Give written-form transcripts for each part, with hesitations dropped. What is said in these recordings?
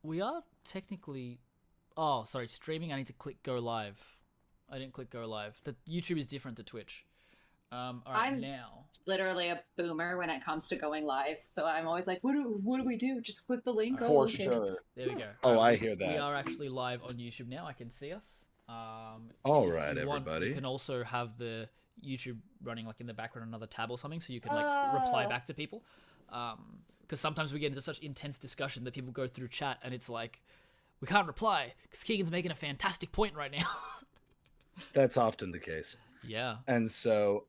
We are technically. Oh, sorry, streaming. I need to click go live. I didn't click go live. The YouTube is different to Twitch. All right, I'm now. literally a boomer when it comes to going live, so I'm always like, what do we do? Just click the link. For okay. sure. There we go. Oh, All right, I hear We that. are actually live on YouTube now. I can see us. All If right, you want, everybody. you can also have the YouTube running like in the background on another tab or something, so you can like reply back to people. Because sometimes we get into such intense discussion that people go through chat and it's like we can't reply because Keegan's making a fantastic point right now. That's often the case. Yeah. And so,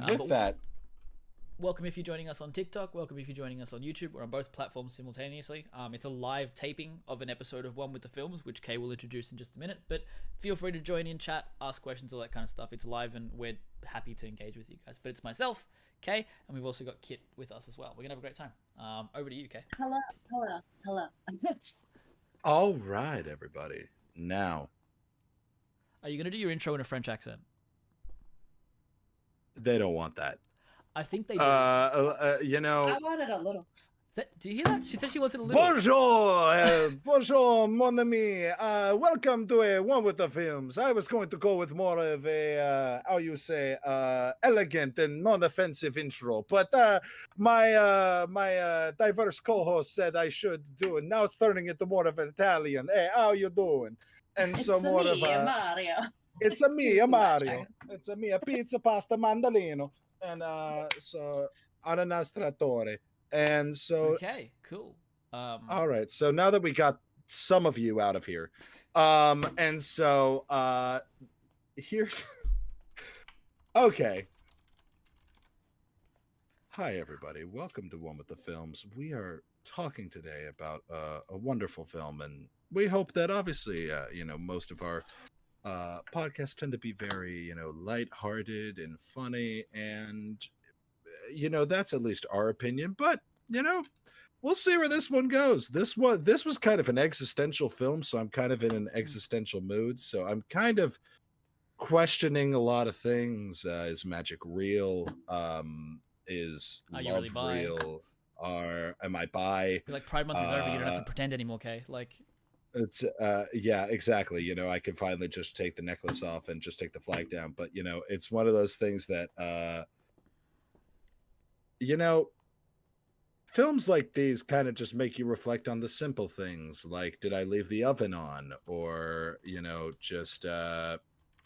with that, welcome if you're joining us on TikTok. Welcome if you're joining us on YouTube. We're on both platforms simultaneously. It's a live taping of an episode of One with the Films, which Kay will introduce in just a minute. But feel free to join in, chat, ask questions, all that kind of stuff. It's live and we're happy to engage with you guys. But it's myself, Kay, and we've also got Kit with us as well. We're going to have a great time. Over to you, Kay. Hello. all right, everybody. Now, Are you going to do your intro in a French accent? they don't want that. I think they do. You know. I wanted a little. Do you hear that? She said she wants it a little. Bonjour, bonjour, mon ami. Welcome to a One with the Films. I was going to go with more of a, how you say, elegant and non-offensive intro, but my diverse co-host said I should do it. Now it's turning into more of an Italian. Hey, how you doing? And so It's more me, of a Mario. It's a me, a Too much, Mario. It's a me, a pizza, pasta, mandolino, and so ananastratore. And so, Okay, cool. all right. So now that we got some of you out of here, and so here's okay. Hi, everybody. Welcome to One with the Films. We are talking today about a wonderful film, and we hope that obviously, most of our podcasts tend to be very, lighthearted and funny, and that's at least our opinion. But we'll see where this one goes. This was kind of an existential film, so I'm kind of in an existential mood. So I'm kind of questioning a lot of things. Is magic real? Is Are you love really bi? real? Am I bi? Like Pride Month is over. You don't have to pretend anymore, Kay. Like. It's yeah, exactly. I can finally just take the necklace off and just take the flag down. But it's one of those things that films like these kind of just make you reflect on the simple things, like did I leave the oven on, or just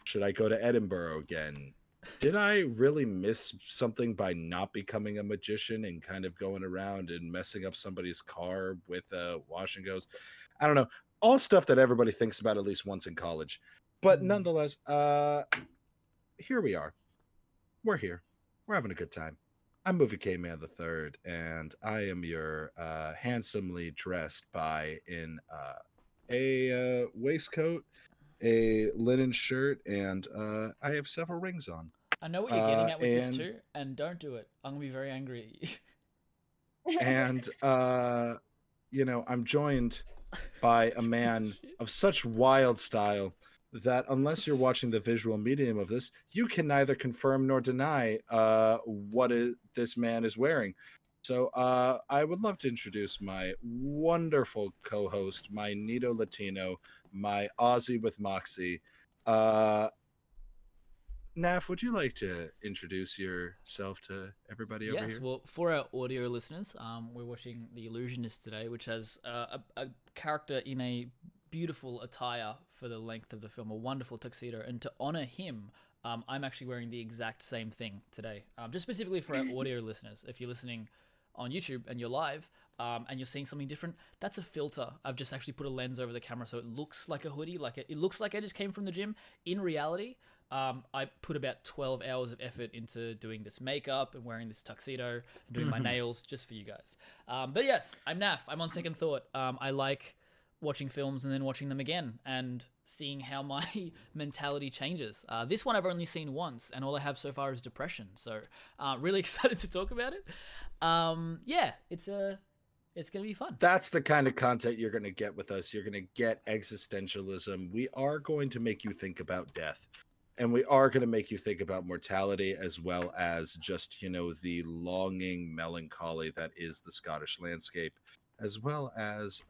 should I go to Edinburgh again? Did I really miss something by not becoming a magician and kind of going around and messing up somebody's car with wash and goes? I don't know. All stuff that everybody thinks about at least once in college. But nonetheless, here we are. We're here. We're having a good time. I'm Movie K-Man the Third, and I am your handsomely dressed by in a waistcoat, a linen shirt, and I have several rings on. I know what you're getting at with this too, and don't do it. I'm gonna be very angry at you. And I'm joined by a man of such wild style that unless you're watching the visual medium of this, you can neither confirm nor deny what this man is wearing. So I would love to introduce my wonderful co-host, my Nito Latino, my Aussie with Moxie. Naf, would you like to introduce yourself to everybody over here? Yes, well, for our audio listeners, we're watching The Illusionist today, which has a character in a beautiful attire for the length of the film, a wonderful tuxedo, and to honor him, I'm actually wearing the exact same thing today. Just specifically for our audio listeners, if you're listening on YouTube and you're live, and you're seeing something different, that's a filter. I've just actually put a lens over the camera so it looks like a hoodie, it looks like I just came from the gym. In reality, I put about 12 hours of effort into doing this makeup and wearing this tuxedo and doing my nails just for you guys. But yes, I'm Naf. I'm on second thought. I like watching films and then watching them again and seeing how my mentality changes. This one I've only seen once, and all I have so far is depression. So really excited to talk about it. Yeah, it's going to be fun. That's the kind of content you're going to get with us. You're going to get existentialism. We are going to make you think about death. And we are going to make you think about mortality, as well as just, the longing melancholy that is the Scottish landscape. as well as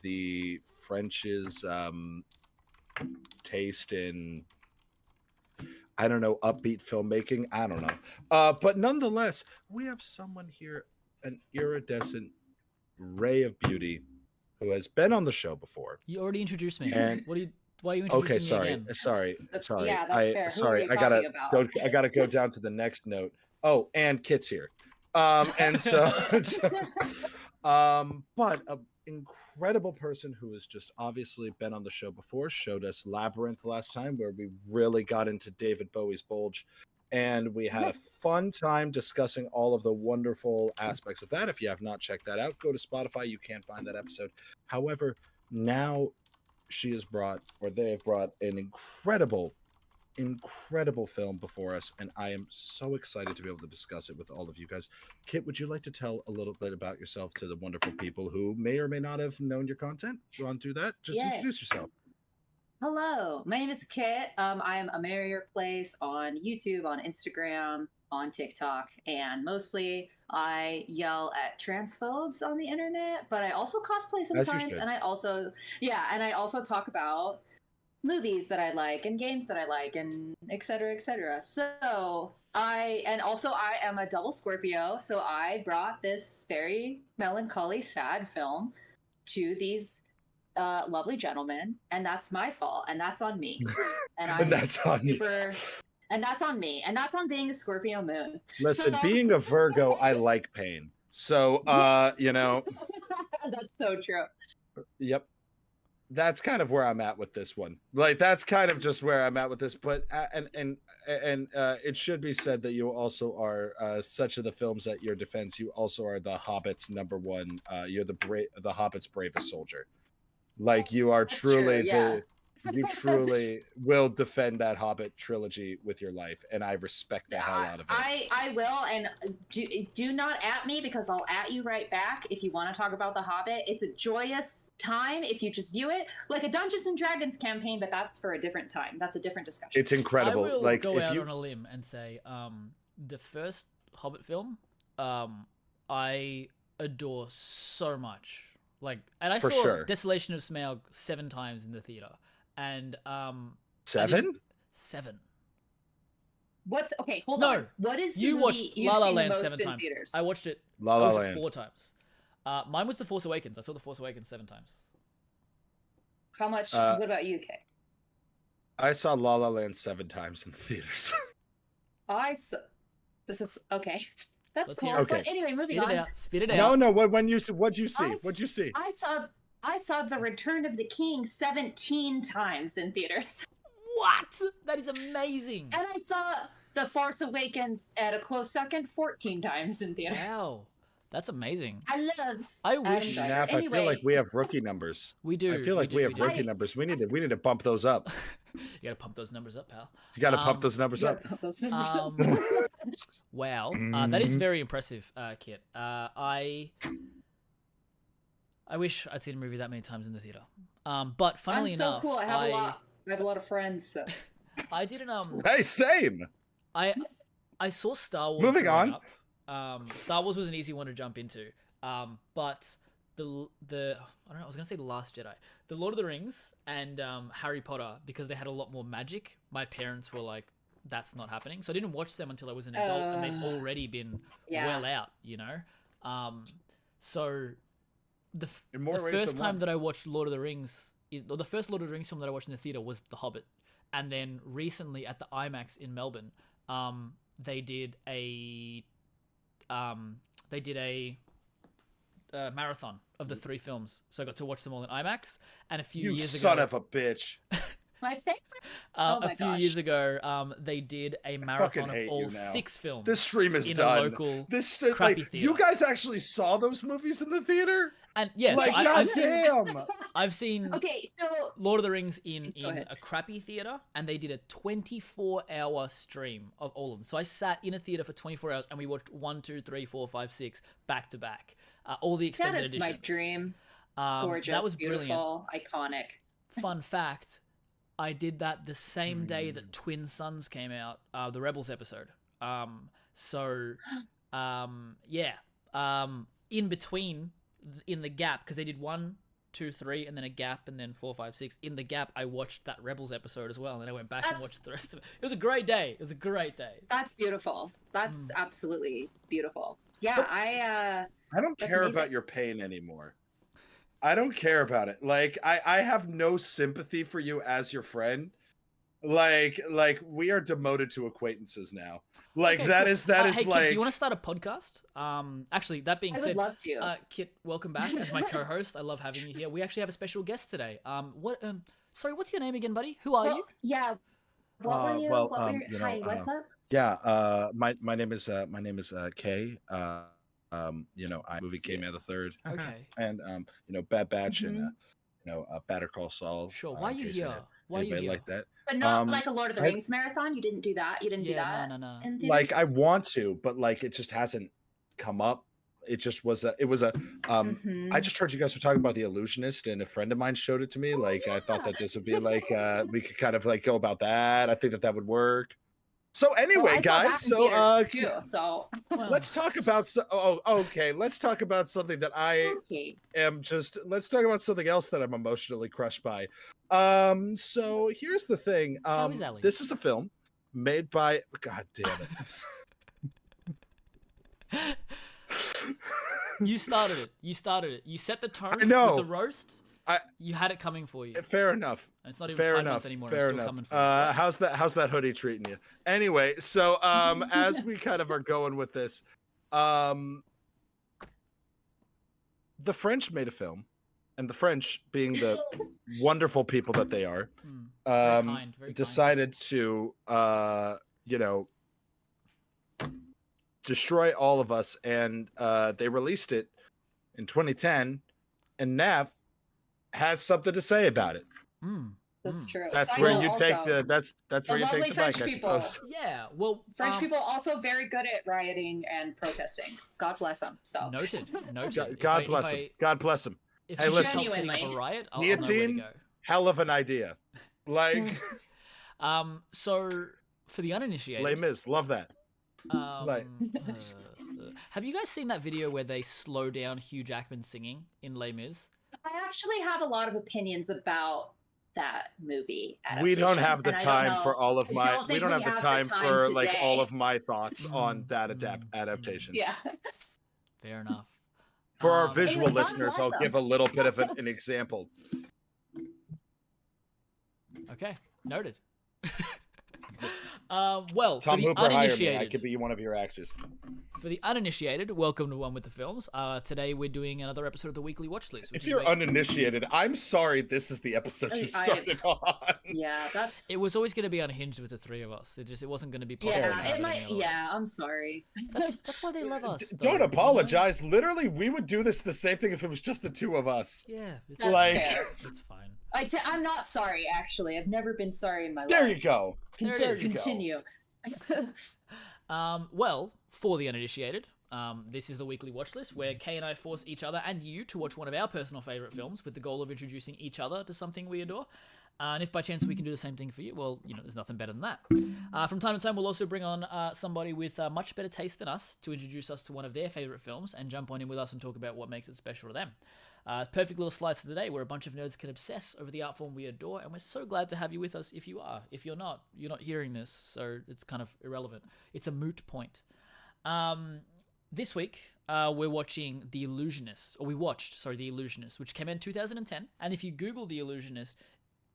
the French's taste in, I don't know, upbeat filmmaking. I don't know. But nonetheless, we have someone here, an iridescent ray of beauty who has been on the show before. You already introduced me. And Why are you okay, introducing me again? sorry. That's fair. Who are we I gotta talking about? I gotta go down to the next note. Oh, and Kit's here. And so, but a incredible person who has just obviously been on the show before, showed us Labyrinth last time, where we really got into David Bowie's Bulge, and we had a fun time discussing all of the wonderful aspects of that. If you have not checked that out, go to Spotify. You can find that episode. However, now they have brought an incredible film before us, and I am so excited to be able to discuss it with all of you guys. Kit, would you like to tell a little bit about yourself to the wonderful people who may or may not have known your content? Do you want to do that? Just introduce yourself. Hello, my name is Kit. I am a Merrier Place on YouTube, on Instagram, on TikTok, and mostly I yell at transphobes on the internet, but I also cosplay sometimes, and I also talk about movies that I like and games that I like and et cetera, et cetera. So I am a double Scorpio, so I brought this very melancholy, sad film to these lovely gentlemen, and that's my fault, and that's on me. And that's on me. And that's on me, and that's on being a Scorpio moon. Listen, being a Virgo, I like pain. So, That's so true. Yep. That's kind of where I'm at with this one. Like, that's kind of just where I'm at with this. But and it should be said that you also are such of the films at your defense. You also are the Hobbit's number one. You're the Hobbit's bravest soldier. Like, you are truly you truly will defend that Hobbit trilogy with your life, and I respect the hell out of it. I will, and do not at me, because I'll at you right back if you want to talk about the Hobbit. It's a joyous time if you just view it like a Dungeons and Dragons campaign, but that's for a different time. That's a different discussion. It's incredible. I will like, go out on a limb and say, the first Hobbit film, I adore so much. Like, and I saw Desolation of Smaug 7 times in the theater. And 7? 7. Hold on. What is you watched La La Land 7 times? Theaters? I watched it. La La Land 4 times. Mine was The Force Awakens. I saw The Force Awakens 7 times. How much? What about you, Kay? I saw La La Land 7 times in the theaters. This is okay. That's Let's cool. hear it. But anyway, moving on. Spit it out. No. What'd you see? I saw The Return of the King 17 times in theaters. What? That is amazing. And I saw The Force Awakens at a close second 14 times in theaters. Wow. That's amazing. I wish. Naff, I feel like we have rookie numbers. We do. I feel like we have rookie numbers. We need to bump those up. You gotta pump those numbers up, pal. You gotta pump those numbers up. Wow. That is very impressive, Kit. I wish I'd seen a movie that many times in the theater. But funnily enough, cool. I have a lot of friends. So. I didn't. Hey, same. I saw Star Wars. Moving on. Up. Star Wars was an easy one to jump into. But the I don't know. I was gonna say The Last Jedi, The Lord of the Rings, and Harry Potter, because they had a lot more magic. My parents were like, "That's not happening." So I didn't watch them until I was an adult, and they'd already been well out. You know. So. The first time that I watched Lord of the Rings, or the first Lord of the Rings film that I watched in the theater was The Hobbit, and then recently at the IMAX in Melbourne, they did a marathon of the 3 films, so I got to watch them all in IMAX. And a few years ago, son of a bitch. My favorite. A few years ago, they did a marathon of all 6 films. This stream is in done. A local crappy theater. You guys actually saw those movies in the theater? And yeah, like, so I've seen okay, so Lord of the Rings in a crappy theater, and they did a 24-hour stream of all of them. So I sat in a theater for 24 hours, and we watched 1, 2, 3, 4, 5, 6 back to back. All the extended editions. That is my dream. Gorgeous, that was beautiful, brilliant. Iconic. Fun fact, I did that the same day that Twin Suns came out, the Rebels episode. In between in the gap, because they did 1, 2, 3, and then a gap, and then 4, 5, 6. In the gap, I watched that Rebels episode as well, and then I went back and watched the rest of it. It was a great day. It was a great day. That's beautiful. That's absolutely beautiful. Yeah, But I I don't care amazing. about your pain anymore. I don't care about it. Like I have no sympathy for you as your friend. Like we are demoted to acquaintances now. Like Okay, that cool. is Hey, like Kit, do you want to start a podcast? Actually, that being I would said, love to. Kit, welcome back as my co-host. I love having you here. We actually have a special guest today. Sorry, what's your name again, buddy? Who are you? Yeah. What were you? well, what were your, you know, hi, what's up? yeah, my name is Kay. You know, I movie came out the third. Okay. And you know, Bad Batch and you know, Better Call Saul. Sure. Why are you Jason, here? Why are you anybody here? like that? But not Um, like a Lord of the I- Rings marathon. You didn't do that. You didn't do Yeah, that. no. In like I theaters? want to, but like it just hasn't come up. It just was a I just heard you guys were talking about the Illusionist, and a friend of mine showed it to me. Like I thought that this would be like we could kind of like go about that. I think that that would work. So Well, anyway, I saw guys, that in so theaters, too, so Well, let's talk about okay, let's talk about something that I okay. am just let's talk about something else that I'm emotionally crushed by. So here's the thing. How is Ellie? This is a film made by God damn it. You started it. You started it. You set the tone I know. with the roast. I- You had it coming for you. Fair enough. And it's not even Fair Pride enough. Month anymore. Fair I'm still enough. coming for you. How's that hoodie treating you? Anyway, so as we kind of are going with this, the French made a film, and the French, being the wonderful people that they are, Very kind, very kind. decided to you know, destroy all of us, and they released it in 2010, and Nav has something to say about it. That's true. That's I where will you take also- that's where you lovely take the mic, French I people. suppose. Yeah, well, French people also very good at rioting and protesting. God bless them. So Noted. God bless him. God bless him. If Hey, you listen. help setting up a Genuinely. riot, I'll know where to Guillotine? go. Hell of an idea. Like So for the uninitiated, Les Mis, love that. uh, have you guys seen that video where they slow down Hugh Jackman singing in Les Mis? I actually have a lot of opinions about that movie. We don't adaptation, have the and I don't time know- for all of I my don't we think don't have the time for like all today. of my thoughts on that adaptation. Yeah. Fair enough. For our Um, visual Anyway, God listeners, bless I'll 'em. give a little bit of an example. Okay, noted. Well, Tom for the Hooper, hire me. I uninitiated, could be one of your actors. for the uninitiated, welcome to One with the Films. Today we're doing another episode of the Weekly Watch List. Which If is you're where- uninitiated, I'm sorry this is the episode you started on. Yeah, that's it was always going to be unhinged with the three of us. It wasn't going to be possible. to have yeah, it any might other way. yeah, I'm sorry. That's why they love us. though, Don't you know? apologize. Literally, we would do this the same thing if it was just the two of us. Yeah, it's, That's Like- fair. it's fine. I'm not sorry actually. I've never been sorry in my There life. you go. There you go. Continue. Well, for the uninitiated, this is the weekly watch list where Kay and I force each other and you to watch one of our personal favorite films with the goal of introducing each other to something we adore. And if by chance we can do the same thing for you, well, you know, there's nothing better than that. From time to time, we'll also bring on somebody with much better taste than us to introduce us to one of their favorite films and jump on in with us and talk about what makes it special to them. Perfect little slice of the day where a bunch of nerds can obsess over the art form we adore, and we're so glad to have you with us if you are. If you're not hearing this, so it's kind of irrelevant. It's a moot point. This week, we're watching The Illusionist, or we watched, sorry, The Illusionist, which came in 2010, and if you Google The Illusionist,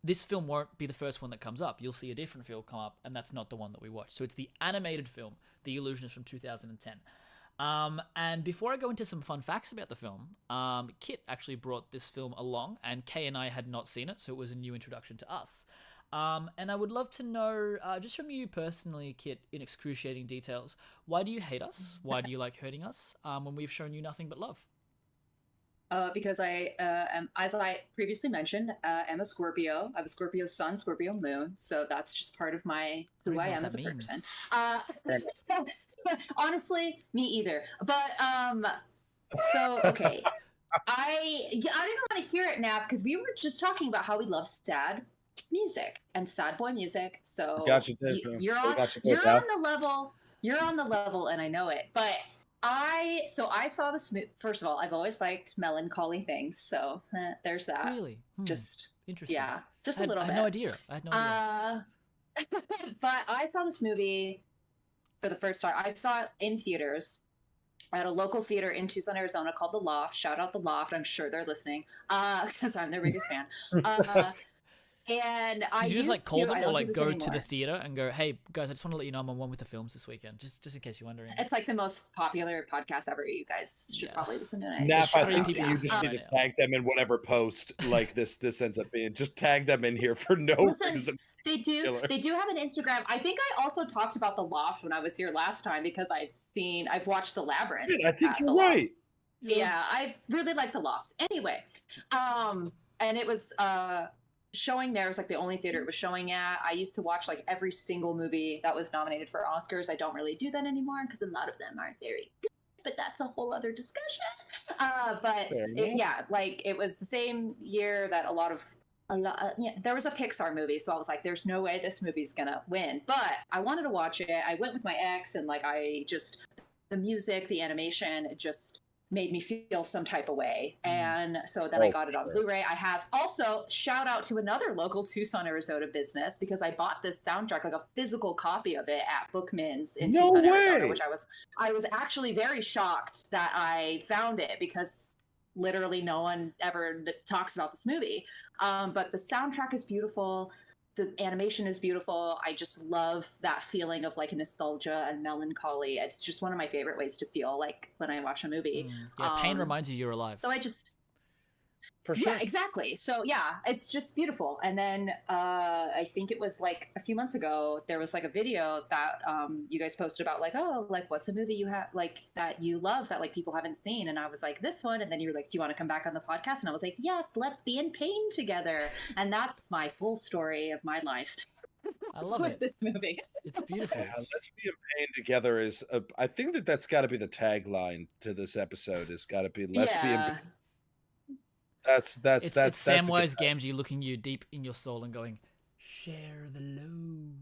this film won't be the first one that comes up. You'll see a different film come up, and that's not the one that we watched. So it's the animated film, The Illusionist from 2010. And before I go into some fun facts about the film, Kit actually brought this film along, and Kay and I had not seen it, so it was a new introduction to us. And I would love to know, just from you personally, Kit, in excruciating details, why do you hate us? Why do you like hurting us when we've shown you nothing but love? Because I am, as I previously mentioned, am a Scorpio. I have a Scorpio sun, Scorpio moon, so that's just part of my don't who even I know am what as a that means. person. Honestly, me either. But so okay, I didn't want to hear it now because we were just talking about how we love sad music and sad boy music. So Got you there, bro. you're I on got you there, you're pal. on the level. You're on the level, and I know it. But I saw this movie. First of all, I've always liked melancholy things, so there's that. Really? Just Interesting. yeah, just a little I bit. had no idea. I had no idea. But I saw this movie for the first time. I saw it in theaters at a local theater in Tucson, Arizona called The Loft. Shout out The Loft. I'm sure they're listening because I'm their biggest fan. And I Did you just like call them I or don't do like this go to anymore. the theater and go, hey guys, I just want to let you know I'm on one with the films this weekend, just in case you're wondering. It's like the most popular podcast ever. You guys should probably listen to it. Nap, I three think people that you just listening need to right now. tag them in whatever post like this ends up being. Just tag them in here for no Listen, reason. They do have an Instagram. I think I also talked about The Loft when I was here last time because I've watched The Labyrinth. I think you're right. Yeah, I really like The Loft. Anyway, and it was showing there. It was like the only theater it was showing at. I used to watch like every single movie that was nominated for Oscars. I don't really do that anymore because a lot of them aren't very good, but that's a whole other discussion. Like it was the same year that there was a Pixar movie, so I was like, there's no way this movie's gonna win, but I wanted to watch it. I went with my ex, and like the music, the animation, it just made me feel some type of way. And so then I got it on Blu-ray. I have also, shout out to another local Tucson, Arizona business, because I bought this soundtrack, like a physical copy of it at Bookman's in Tucson, Arizona, which I was actually very shocked that I found it because literally no one ever talks about this movie. But the soundtrack is beautiful. The animation is beautiful. I just love that feeling of like nostalgia and melancholy. It's just one of my favorite ways to feel like when I watch a movie. Pain reminds you you're alive. So I just... For sure. Yeah, exactly. So yeah, it's just beautiful. And then I think it was like a few months ago, there was like a video that you guys posted about like, oh, like what's a movie you have like that you love that like people haven't seen? And I was like, this one. And then you were like, do you want to come back on the podcast? And I was like, yes, let's be in pain together. And that's my full story of my life. I love with it. this movie. It's beautiful. Yeah, let's be in pain together is I think that's got to be the tagline to this episode. Is got to be let's be in pain. That's it's Samwise Gamgee looking you deep in your soul and going, share the load.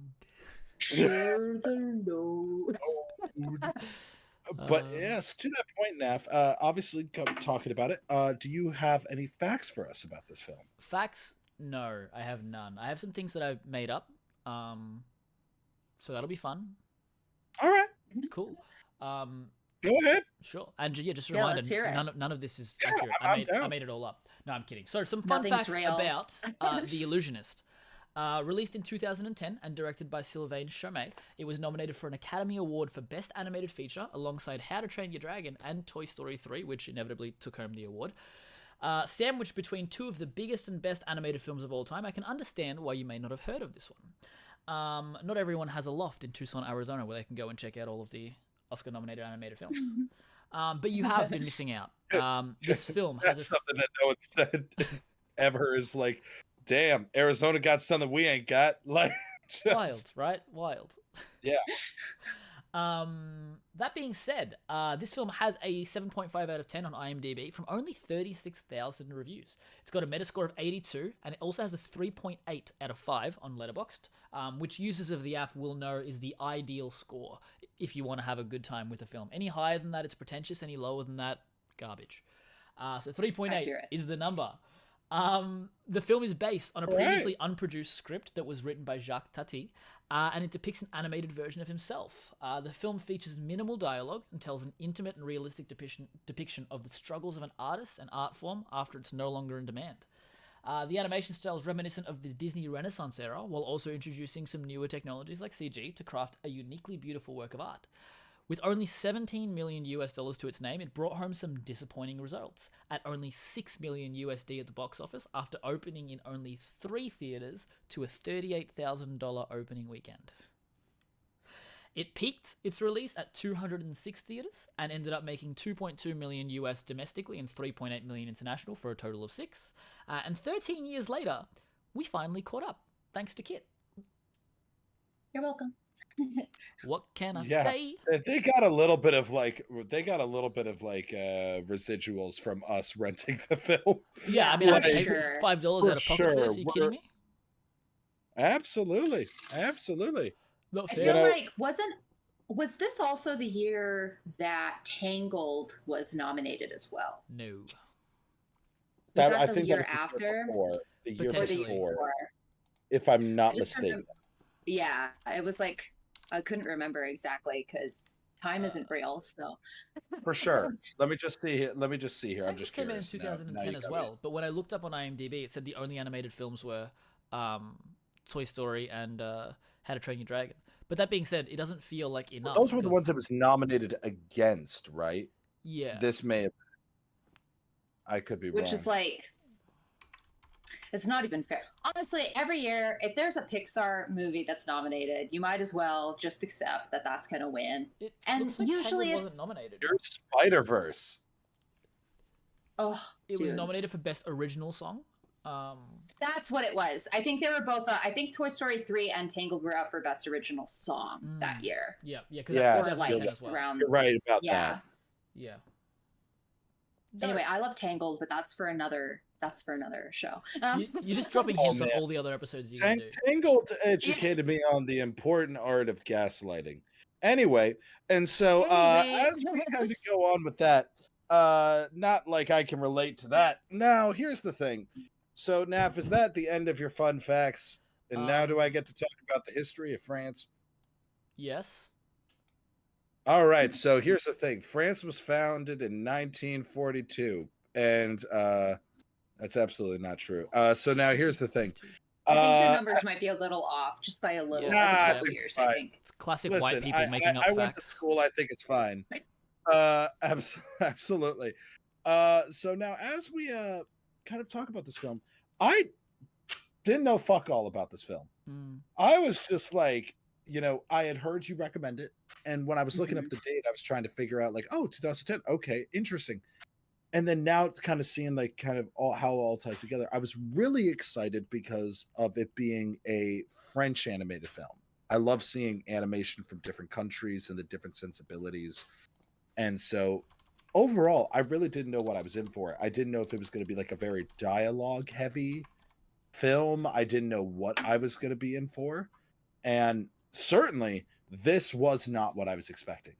Share the load. But yes, to that point, Naf, obviously talking about it, do you have any facts for us about this film? Facts? No, I have none. I have some things that I've made up. So that'll be fun. All right. Cool. Go ahead. Sure. And yeah, just a reminder, let's hear it. none of this is accurate. I made it all up. No, I'm kidding. So some fun Nothing's facts real. about The Illusionist. Released in 2010 and directed by Sylvain Chomet, it was nominated for an Academy Award for Best Animated Feature alongside How to Train Your Dragon and Toy Story 3, which inevitably took home the award. Sandwiched between two of the biggest and best animated films of all time, I can understand why you may not have heard of this one. Not everyone has a loft in Tucson, Arizona, where they can go and check out all of the Oscar-nominated animated films. But you have been missing out. This film has something that no one said ever is like, damn, Arizona got something we ain't got. Like, wild, right? Wild. Yeah. That being said, this film has a 7.5 out of 10 on IMDb from only 36,000 reviews. It's got a Metascore of 82, and it also has a 3.8 out of 5 on Letterboxd, which users of the app will know is the ideal score if you want to have a good time with a film. Any higher than that, it's pretentious. Any lower than that, garbage. So 3.8 is the number. The film is based on a previously unproduced script that was written by Jacques Tati, and it depicts an animated version of himself. The film features minimal dialogue and tells an intimate and realistic depiction of the struggles of an artist and art form after it's no longer in demand. The animation style is reminiscent of the Disney Renaissance era, while also introducing some newer technologies like CG to craft a uniquely beautiful work of art. With only $17 million to its name, it brought home some disappointing results, at only $6 million at the box office after opening in only 3 theaters to a $38,000 opening weekend. It peaked its release at 206 theaters and ended up making $2.2 million domestically and $3.8 million international for a total of 6. And 13 years later, we finally caught up, thanks to Kit. You're welcome. What can I say? They got a little bit of like residuals from us renting the film. Yeah, I mean, I paid $5 out of pocket for this. Are you kidding me? Absolutely. Not I fair. feel like Was this also the year that Tangled was nominated as well? No. Was That that I the think that year was the year after? before. The year Or the Potentially. year before, before? if I'm I not just mistaken. remember, yeah, it was like I couldn't remember exactly because time isn't real. So For sure. Let me just see here. Let me just see here. I'm Tangled just came out in curious. Now 2010 you as got me. well, but when I looked up on IMDb, it said the only animated films were Toy Story and How to Train Your Dragon. But that being said, it doesn't feel like enough. Those were the 'cause- ones it was nominated against, right? Yeah. This may have. I could be which wrong. is like it's not even fair. Honestly, every year, if there's a Pixar movie that's nominated, you might as well just accept that that's going to win. It And looks like usually Tangled it's wasn't nominated. Your Spider-Verse. oh, It was dude. nominated for Best Original Song. That's what it was. I think they were both. I think Toy Story 3 and Tangled were out for Best Original Song that year. Yeah, because Yeah, that's Or 2010 like as well. around. You're right about Yeah. that. Yeah. Anyway, I love Tangled, but that's for another. That's for another show. You're just dropping Oh, hints on man. all the other episodes you can do. Tangled educated me on the important art of gaslighting. Anyway, and so Anyway. as we kind of go on with that, not like I can relate to that. Now, here's the thing. So, Naf, is that the end of your fun facts? And now do I get to talk about the history of France? Yes. All right, so here's the thing. France was founded in 1942, and that's absolutely not true. So now here's the thing. I think your numbers might be a little off, just by a little, Yeah. like a Nah, couple it's years, fine. I think. It's classic Listen, white people making up I facts. went to school. I think it's fine. Absolutely. So now, as we kind of talk about this film, I didn't know fuck all about this film. I was just like, I had heard you recommend it, and when I was looking up the date, I was trying to figure out, like, 2010. Okay, interesting. And then now it's kind of seeing like kind of how it all ties together. I was really excited because of it being a French animated film. I love seeing animation from different countries and the different sensibilities. And so overall, I really didn't know what I was in for. I didn't know if it was going to be like a very dialogue heavy film. I didn't know what I was going to be in for. And certainly this was not what I was expecting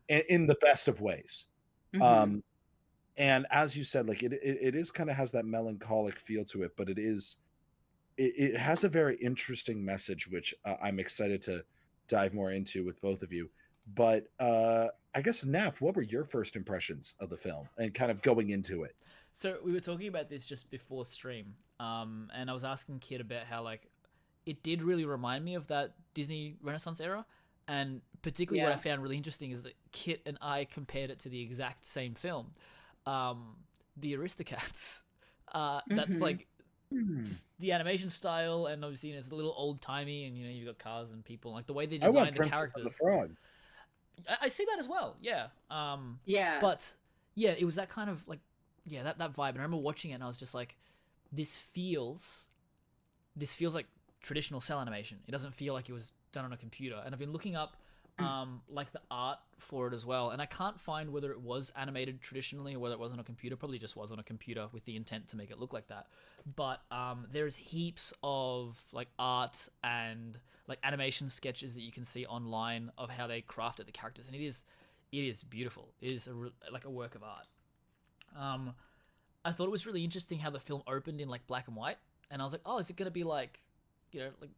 in the best of ways. And as you said, like it is kind of has that melancholic feel to it, but it has a very interesting message, which I'm excited to dive more into with both of you. But I guess, Naf, what were your first impressions of the film and kind of going into it? So we were talking about this just before stream, and I was asking Kit about how like it did really remind me of that Disney Renaissance era, and particularly what I found really interesting is that Kit and I compared it to the exact same film, the Aristocats. That's like just the animation style, and obviously it's a little old timey, and you've got cars and people, like the way they design the characters. And the Frog. I see that as well. Yeah. Yeah. But yeah, it was that kind of like that vibe. And I remember watching it, and I was just like, this feels like traditional cell animation. It doesn't feel like it was done on a computer. And I've been looking up like the art for it as well, and I can't find whether it was animated traditionally or whether it was on a computer. Probably just was on a computer with the intent to make it look like that. But there's heaps of like art and like animation sketches that you can see online of how they crafted the characters, and it is beautiful. It is like a work of art. I thought it was really interesting how the film opened in like black and white, and I was like, oh, is it gonna be like like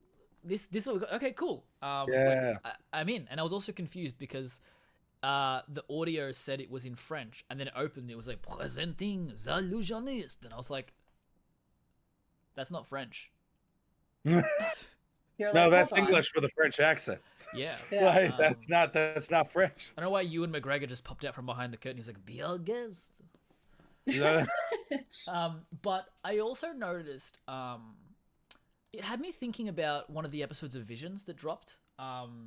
this okay, cool. Yeah. Like, I'm in. And I was also confused because the audio said it was in French, and then it opened, it was like presenting the Illusionist, and I was like, that's not French. You're No, like, that's "Hold on." English with a French accent. Yeah. Like, that's not French. I don't know why Ewan McGregor just popped out from behind the curtain. He's like, be our guest. But I also noticed it had me thinking about one of the episodes of Visions that dropped,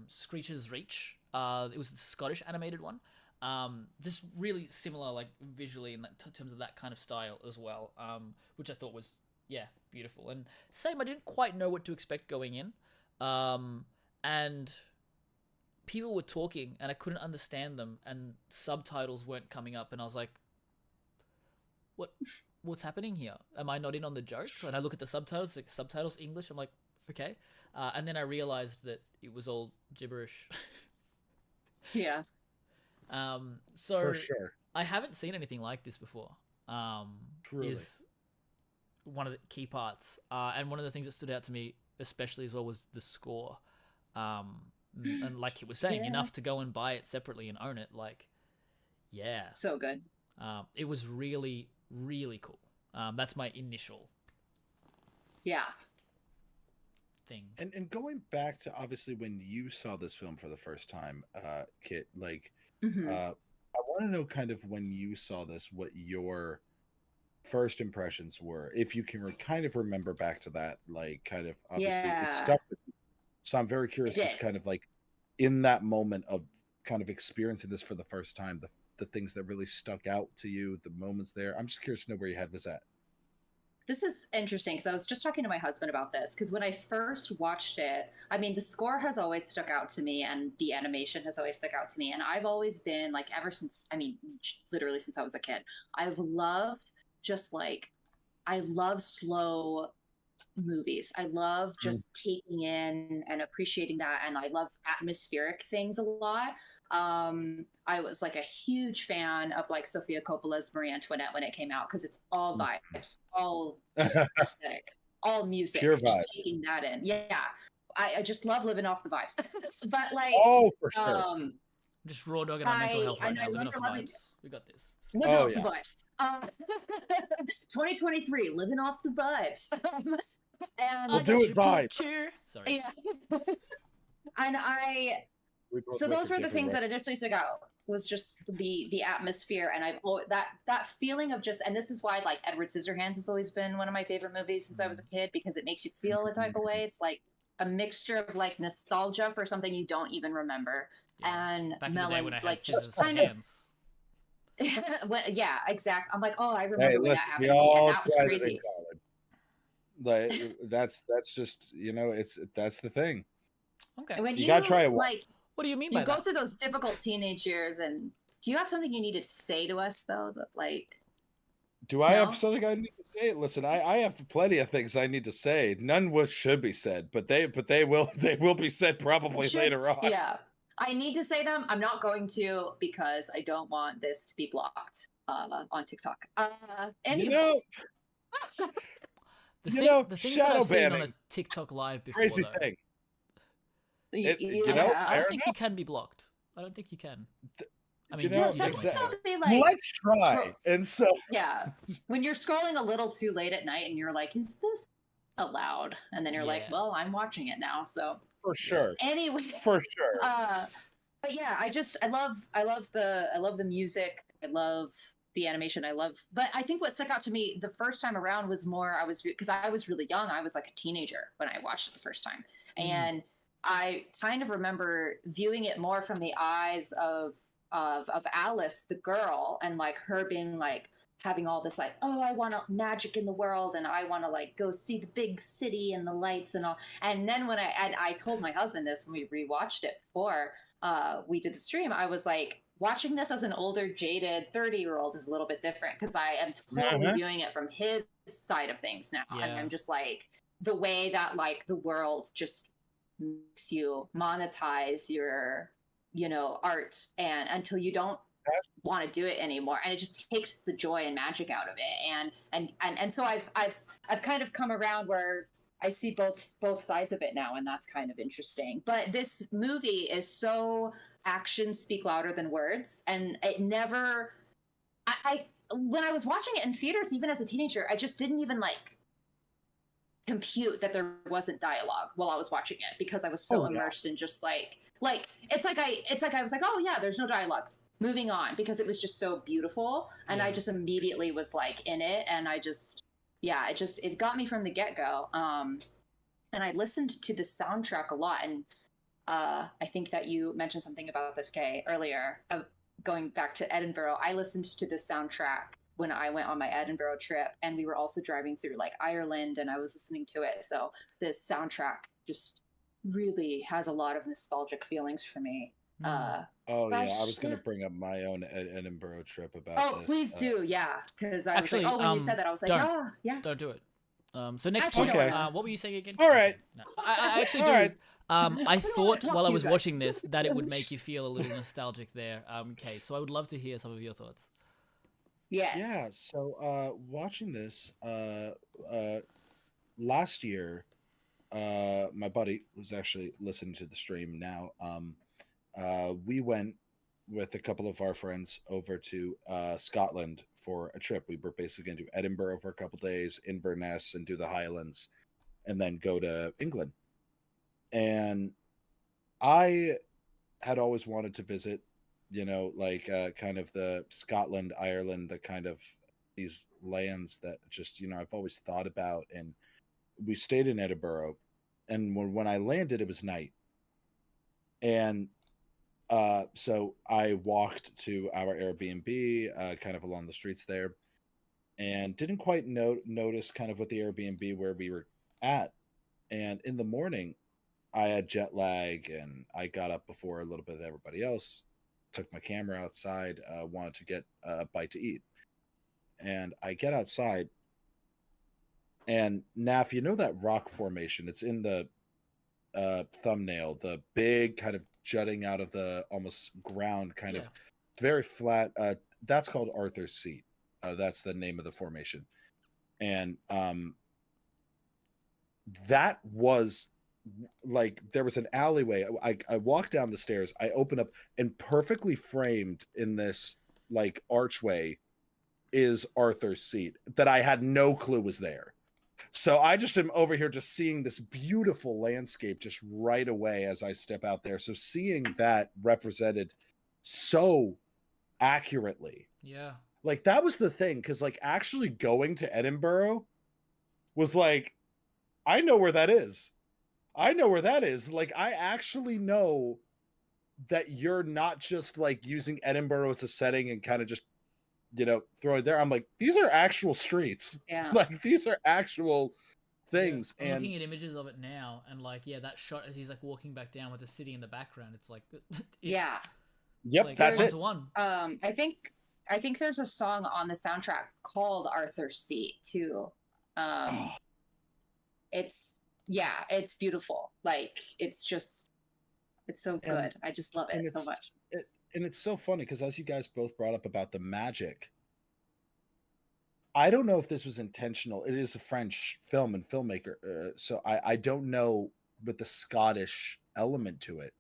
Screech's Reach. It was the Scottish animated one. Just really similar, like visually in terms of that kind of style as well, which I thought was beautiful. And same, I didn't quite know what to expect going in, and people were talking and I couldn't understand them, and subtitles weren't coming up, and I was like, what's happening here? Am I not in on the joke? And I look at the subtitles, like subtitles English. I'm like, okay. And then I realized that it was all gibberish. Yeah. So For sure. I haven't seen anything like this before. Truly. Is one of the key parts, and one of the things that stood out to me especially as well was the score. And like he was saying, enough to Yes. go and buy it separately and own it. Like, yeah, So good. it was really, really cool. That's my initial Yeah. thing. And going back to obviously when you saw this film for the first time, Kit, like Mhm. I want to know kind of when you saw this, what your first impressions were, if you can kind of remember back to that, like kind of obviously it's Yeah. stuck with you. So I'm very I curious as to did. kind of like in that moment of kind of experiencing this for the first time, the things that really stuck out to you, the moments there. I'm just curious to know where your head was at. This is interesting because I was just talking to my husband about this because when I first watched it, I mean, the score has always stuck out to me and the animation has always stuck out to me. And I've always been like, ever since, I mean, literally since I was a kid, I've loved just like, I love slow movies. I love Mm. just taking in and appreciating that. And I love atmospheric things a lot. I was like a huge fan of like Sofia Coppola's Marie Antoinette when it came out because it's all vibes, all just aesthetic, all music, Pure just vibe. taking that in. Yeah. I just love living off the vibes. But like, Oh, for sure. Just raw dogging our mental health right and now, I living off the remember loving vibes. We got this. living Oh, off yeah. the vibes. 2023, living off the vibes. And We'll do it vibes. Cheer. Sorry. yeah. And We both so went those for were the different things routes. that initially stuck out was just the atmosphere and that feeling of just, and this is why like Edward Scissorhands has always been one of my favorite movies since I was a kid because it makes you feel a type of way. It's like a mixture of like nostalgia for something you don't even remember and Back in the day when I had like scissors just for kind of hands. yeah, exactly. I'm like, oh, I Hey, remember when that listen, we happened to me, and all that was tried it in crazy. college. Like that's just that's the thing. Okay. And when You gotta try it once. like What do you mean you by go that? through those difficult teenage years, and do you have something you need to say to us though that like Do I No? have something I need to say? Listen, I have plenty of things I need to say. None which should be said, but they will be said probably should, later on. yeah, I need to say them. I'm not going to because I don't want this to be blocked on TikTok. You know, The you thing, know, the things shadow that I've seen on a banning, TikTok live before, crazy though, thing. yeah, You know, I fair don't think enough. you can be blocked. I don't think you can. I mean, You know, well, you some definitely people can. be like, Let's try. And so, yeah, when you're scrolling a little too late at night and you're like, is this allowed? And then you're like, Yeah. well, I'm watching it now, so for sure, anyway. for sure. But yeah, I love the music. I love the animation. But I think what stuck out to me the first time around was more, because I was really young. I was like a teenager when I watched it the first time. And I kind of remember viewing it more from the eyes of Alice, the girl, and like her being like having all this like, oh, I want magic in the world, and I want to like go see the big city and the lights and all. And then when I told my husband this when we rewatched it before we did the stream, I was like, watching this as an older, jaded 30-year-old is a little bit different because I am totally viewing it from his side of things now. And I'm just like, the way that like the world just makes you monetize your, art and until you don't want to do it anymore, and it just takes the joy and magic out of it. And so I've kind of come around where I see both sides of it now, and that's kind of interesting. But this movie is so actions speak louder than words, and it never. I when I was watching it in theaters, even as a teenager, I just didn't even like compute that there wasn't dialogue while I was watching it because I was so immersed in just like it's like I was like, oh yeah, there's no dialogue. Moving on, because it was just so beautiful, and I just immediately was like in it, and it got me from the get-go. And I listened to the soundtrack a lot, and I think that you mentioned something about this, Kay, earlier, going back to Edinburgh. I listened to the soundtrack when I went on my Edinburgh trip, and we were also driving through like Ireland, and I was listening to it. So this soundtrack just really has a lot of nostalgic feelings for me. I was going to bring up my own Edinburgh trip about this. Please do, yeah. Because I Actually, was like, when you said that, I was like, don't do it. So next Actually, point, okay. what were you saying again? All right. No, I actually do. All right. I don't thought talk while to I you was guys. watching this that it would make you feel a little nostalgic there. Okay, so I would love to hear some of your thoughts. Yeah, Yes. so watching this last year, my buddy who's actually listening to the stream now, we went with a couple of our friends over to Scotland for a trip. We were basically going to do Edinburgh for a couple days, Inverness, and do the Highlands, and then go to England. And I had always wanted to visit, like kind of the Scotland, Ireland, the kind of these lands that just, I've always thought about. And we stayed in Edinburgh, and when I landed, it was night. And so I walked to our Airbnb, kind of along the streets there, and didn't quite notice kind of what the Airbnb where we were at. And in the morning, I had jet lag, and I got up before a little bit of everybody else. Took my camera outside, wanted to get a bite to eat, and I get outside, and Naf, you know that rock formation? It's in the thumbnail, the big kind of jutting out of the almost ground, kind Yeah. of very flat. That's called Arthur's Seat. That's the name of the formation, and that was like there was an alleyway. I walked down the stairs. I opened up, and perfectly framed in this like archway is Arthur's Seat that I had no clue was there. So I just am over here just seeing this beautiful landscape just right away as I step out there. So seeing that represented so accurately. Yeah. Like that was the thing, because like actually going to Edinburgh was like, I know where that is. I know where that is. Like I actually know that you're not just like using Edinburgh as a setting and kind of just, throw it there. I'm like, these are actual streets. Yeah. Like these are actual things. I'm And looking at images of it now, and like, yeah, that shot as he's like walking back down with the city in the background. It's like, Yeah. yep, like, that's one it. to one. I think there's a song on the soundtrack called Arthur's Seat too. It's beautiful. Like it's so good. I just love it so much. And it's so funny because as you guys both brought up about the magic, I don't know if this was intentional. It is a French film and filmmaker, so I don't know, but the Scottish element to it,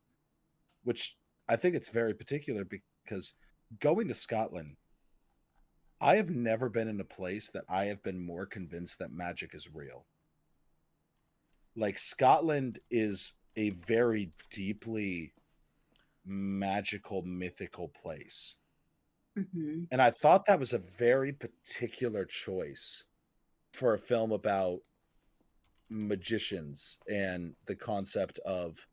which I think it's very particular because going to Scotland, I have never been in a place that I have been more convinced that magic is real. Like Scotland is a very deeply magical, mythical place. Mm-hmm. And I thought that was a very particular choice for a film about magicians and the concept of,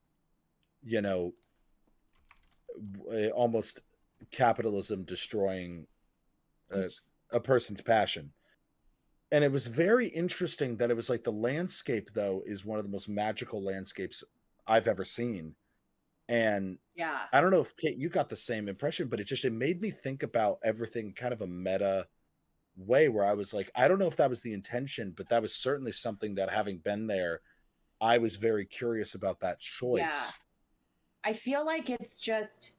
almost capitalism destroying a person's passion. And it was very interesting that it was like the landscape, though, is one of the most magical landscapes I've ever seen. And Yeah. I don't know if Kate, you got the same impression, but it made me think about everything kind of a meta way where I was like, I don't know if that was the intention, but that was certainly something that having been there, I was very curious about that choice. Yeah. I feel like it's just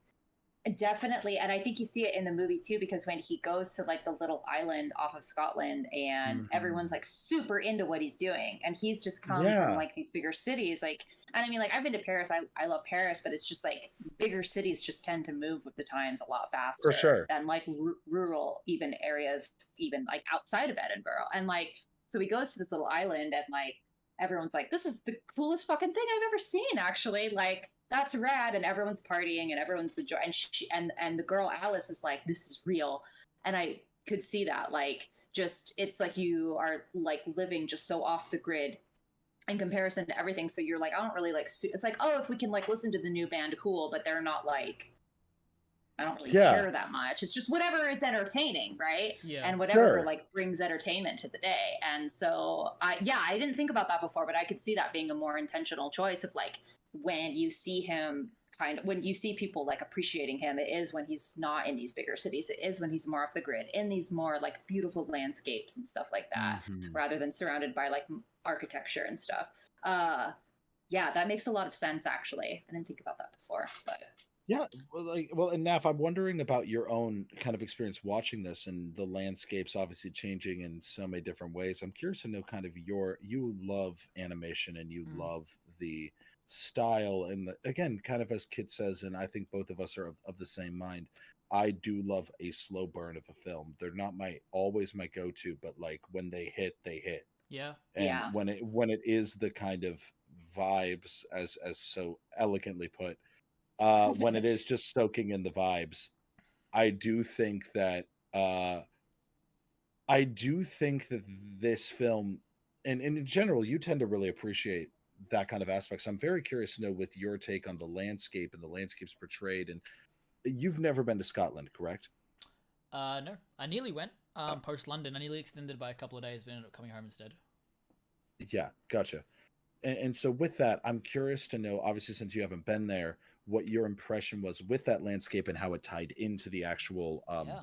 definitely, and I think you see it in the movie too, because when he goes to like the little island off of Scotland and everyone's like super into what he's doing, and he's just come from like these bigger cities, like, and I mean, like I've been to Paris, I love Paris, but it's just like bigger cities just tend to move with the times a lot faster for sure than like rural even areas, even like outside of Edinburgh. And like, so he goes to this little island and like everyone's like, this is the coolest fucking thing I've ever seen, actually. Like, that's rad, and everyone's partying and everyone's enjoying. And the girl Alice is like, this is real. And I could see that, like, just it's like you are like living just so off the grid in comparison to everything. So you're like, I don't really like. It's like, oh, if we can like listen to the new band, cool. But they're not like, I don't really care that much. It's just whatever is entertaining, right? Yeah. And whatever like brings entertainment to the day. And so I didn't think about that before, but I could see that being a more intentional choice of like, when you see him when you see people like appreciating him, it is when he's not in these bigger cities. It is when he's more off the grid in these more like beautiful landscapes and stuff like that, rather than surrounded by like architecture and stuff. Yeah, that makes a lot of sense, actually. I didn't think about that before, but Yeah, and Naf, I'm wondering about your own kind of experience watching this, and the landscape's obviously changing in so many different ways. I'm curious to know kind of you love animation and you Mm. love the style, and again, kind of as Kit says, and I think both of us are of the same mind. I do love a slow burn of a film. They're not always my go-to, but like when they hit, they hit. Yeah. And yeah. when it is the kind of vibes, as so elegantly put, when it is just soaking in the vibes, I do think that uh I do think that this film, and in general, you tend to really appreciate that kind of aspect. So I'm very curious to know with your take on the landscape and the landscapes portrayed. And you've never been to Scotland, correct? No, I nearly went. Uh, Post London, I nearly extended by a couple of days, but ended up coming home instead. yeah, gotcha. And so with that, I'm curious to know, obviously, since you haven't been there, what your impression was with that landscape and how it tied into the actual Yeah.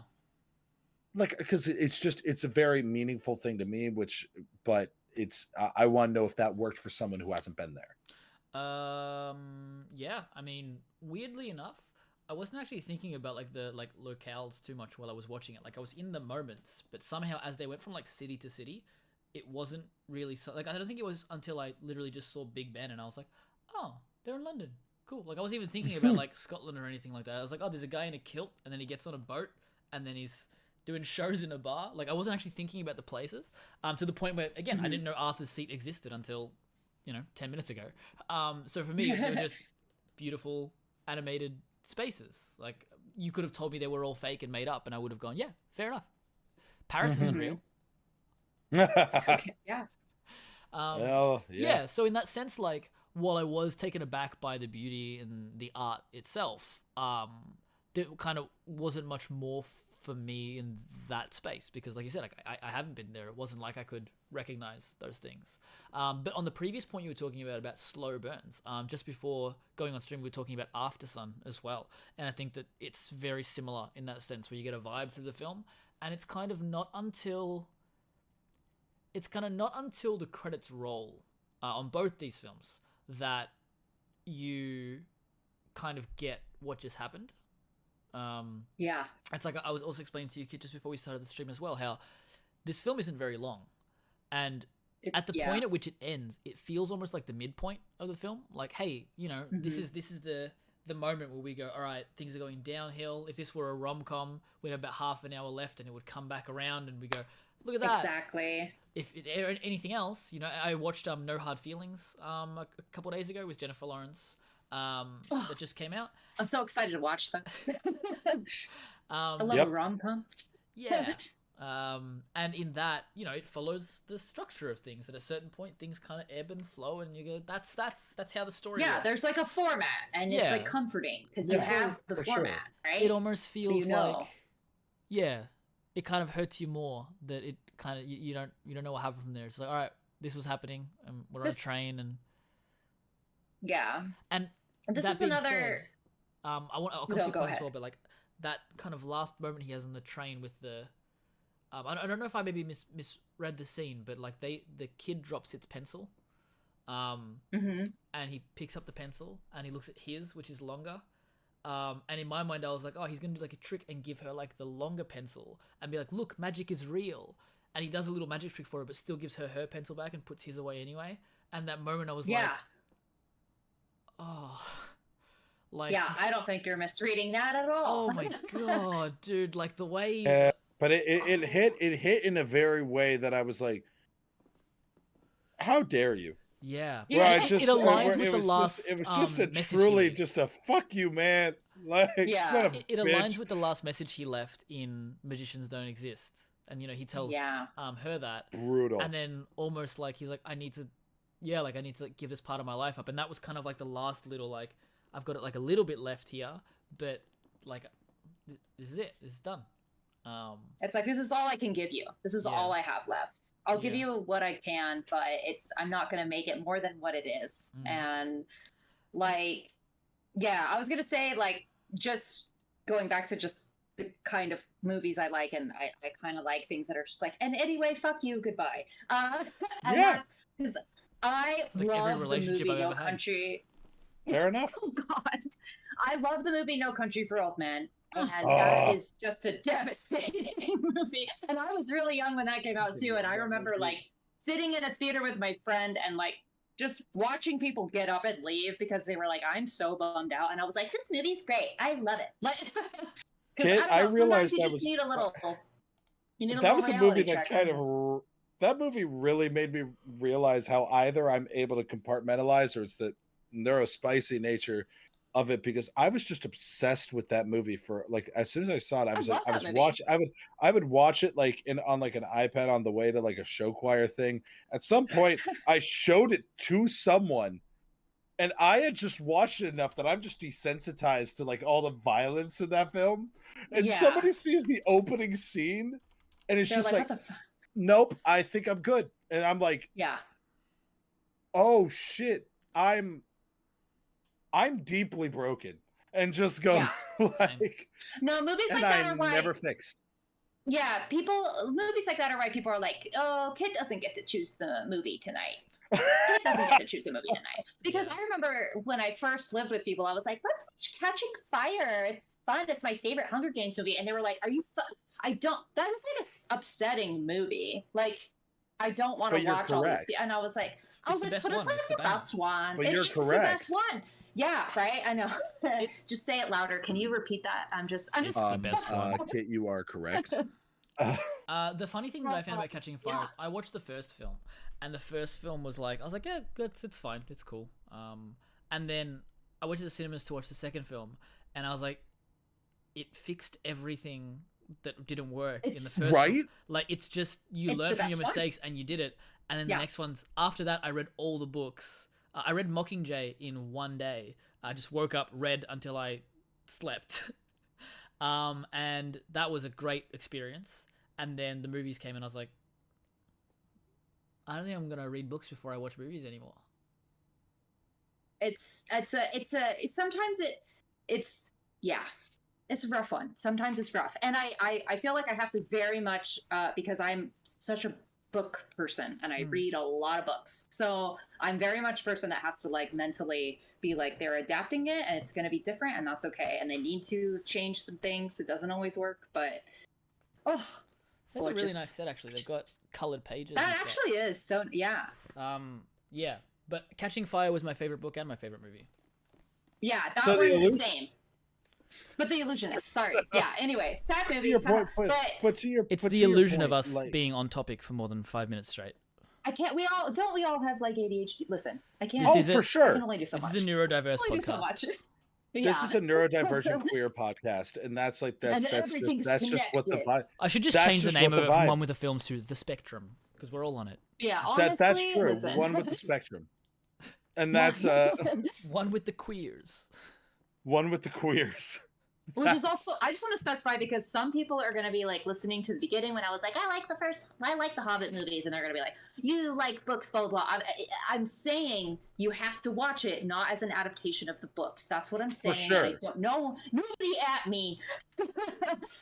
like, because it's a very meaningful thing to me, but I want to know if that worked for someone who hasn't been there. Yeah. I mean, weirdly enough, I wasn't actually thinking about like the locales too much while I was watching it. Like I was in the moments, but somehow as they went from like city to city, it wasn't really so. Like I don't think it was until I literally just saw Big Ben and I was like, oh, they're in London. Cool. Like I wasn't even thinking about like Scotland or anything like that. I was like, oh, there's a guy in a kilt, and then he gets on a boat, and then he's doing shows in a bar. Like I wasn't actually thinking about the places. To the point where again, I didn't know Arthur's Seat existed until 10 minutes ago. So for me, they were just beautiful animated spaces. Like you could have told me they were all fake and made up, and I would have gone, yeah, fair enough. Paris isn't real. Okay, yeah. Well, Yeah. So in that sense, like while I was taken aback by the beauty and the art itself, there kind of wasn't much more for me in that space because, like you said, like I haven't been there. It wasn't like I could recognize those things. But on the previous point you were talking about slow burns, just before going on stream, we were talking about After Sun as well, and I think that it's very similar in that sense where you get a vibe through the film, and it's kind of not until the credits roll on both these films that you kind of get what just happened. Yeah. It's like I was also explaining to you, Kid, just before we started the stream as well, how this film isn't very long, and at the point at which it ends, it feels almost like the midpoint of the film. Like, hey, this is the moment where we go, all right, things are going downhill. If this were a rom-com, we'd have about half an hour left, and it would come back around, and we go, look at that. Exactly. If anything else, I watched No Hard Feelings a couple of days ago with Jennifer Lawrence. That just came out. I'm so excited to watch that. I love Yep. a rom-com. Yeah. And in that, it follows the structure of things. At a certain point, things kind of ebb and flow, and you go, that's how the story works. There's like a format, and it's like comforting because you have the format, right? It almost feels so like, it kind of hurts you more that it kind of you don't know what happened from there. It's like, all right, this was happening, and we're on a train, and and this is another. Said, I'll come to your point as well, but like that kind of last moment he has on the train with the. I don't know if I maybe misread the scene, but like the kid drops its pencil, and he picks up the pencil and he looks at his, which is longer. And in my mind, I was like, oh, he's going to do like a trick and give her like the longer pencil and be like, look, magic is real. And he does a little magic trick for her, but still gives her pencil back and puts his away anyway. And that moment I was like, oh, like, I don't think you're misreading that at all. Oh my God, dude. Like the way, but it hit in a very way that I was like, how dare you? Yeah, it aligns with the last. It was just a truly just a fuck you, man. Like, son of a it bitch. aligns with the last message he left in Magicians Don't Exist, and he tells her that brutal, and then almost like he's like, I need to give this part of my life up, and that was kind of like the last little like I've got it like a little bit left here, but like this is it, this is done. It's like, this is all I can give you. This is all I have left. I'll give you what I can, but I'm not going to make it more than what it is. And like, I was going to say, like, just going back to just the kind of movies I like, and I kind of like things that are just like, and anyway, fuck you, goodbye. And that's because I It's like every love the relationship movie I've No ever had. Country. Fair enough. Oh God, I love the movie No Country for Old Men, and Oh. that is just a devastating movie. And I was really young when that came out too, and I remember like sitting in a theater with my friend and like just watching people get up and leave because they were like, "I'm so bummed out," and I was like, "This movie's great. I love it." Like, Kid, I don't know. realized Sometimes you that just was need a little. You need a that little was a movie reality that check. kind of that movie really made me realize how either I'm able to compartmentalize or it's the neurospicy nature of it, because I was just obsessed with that movie for like as soon as I saw it, I was like, love I that was movie. watching I would watch it like on like an iPad on the way to like a show choir thing. At some point I showed it to someone and I had just watched it enough that I'm just desensitized to like all the violence in that film. And Yeah. somebody sees the opening scene and it's They're just like what the fuck? nope, I think I'm good. And I'm like, Yeah. oh shit, I'm deeply broken. And just go Yeah. like No, movies and like that are I'm why never fixed. Yeah, movies like that are why people are like, oh, Kit doesn't get to choose the movie tonight. Kit doesn't get to choose the movie tonight. Because I remember when I first lived with people, I was like, let's watch Catching Fire. It's fun. It's my favorite Hunger Games movie. And they were like, are you I don't, that is like a upsetting movie. Like, I don't want to watch all this. And I was like, but it's like the best one. But you're correct. It's the best one. Yeah, right. I know. Just say it louder. Can you repeat that? I'm just it's the best one. Kit, you are correct. The funny thing that I found about Catching Fire is I watched the first film, and the first film was like, I was like, yeah, it's fine, it's cool. And then I went to the cinemas to watch the second film, and I was like, it fixed everything that didn't work in the first film. Like, it's just, you learn from your mistakes and you did it. And then the next ones, after that, I read all the books. I read Mockingjay in one day. I just woke up, read until I slept. And that was a great experience. And then the movies came and I was like, I don't think I'm going to read books before I watch movies anymore. It's a rough one. Sometimes it's rough. And I feel like I have to very much, because I'm such a book person and I read a lot of books. So I'm very much a person that has to like mentally be like, they're adapting it and it's going to be different and that's okay. And they need to change some things. It doesn't always work, but that's a really nice set actually. They've got colored pages. That actually is. So yeah. Yeah. But Catching Fire was my favorite book and my favorite movie. Yeah, that so one the same. But The Illusionist, sorry. Yeah, anyway, sad movies. But to your it's the illusion of us like, being on topic for more than 5 minutes straight. I can't, we all have like ADHD? Listen, I can't. For sure. I can only do so much. This is a neurodiverse podcast. So much. This is a neurodivergent queer podcast, and that's just what the vibe. I should just change the name of it from One with the Films to The Spectrum, because we're all on it. Yeah, honestly, that's true. Listen. One with the spectrum. And that's One with the queers. One with the queers. Which is also, I just want to specify because some people are going to be like listening to the beginning when I was like, I like the Hobbit movies, and they're going to be like, you like books, blah, blah, blah. I'm saying you have to watch it, not as an adaptation of the books. That's what I'm saying. For sure. I don't know. Nobody at me.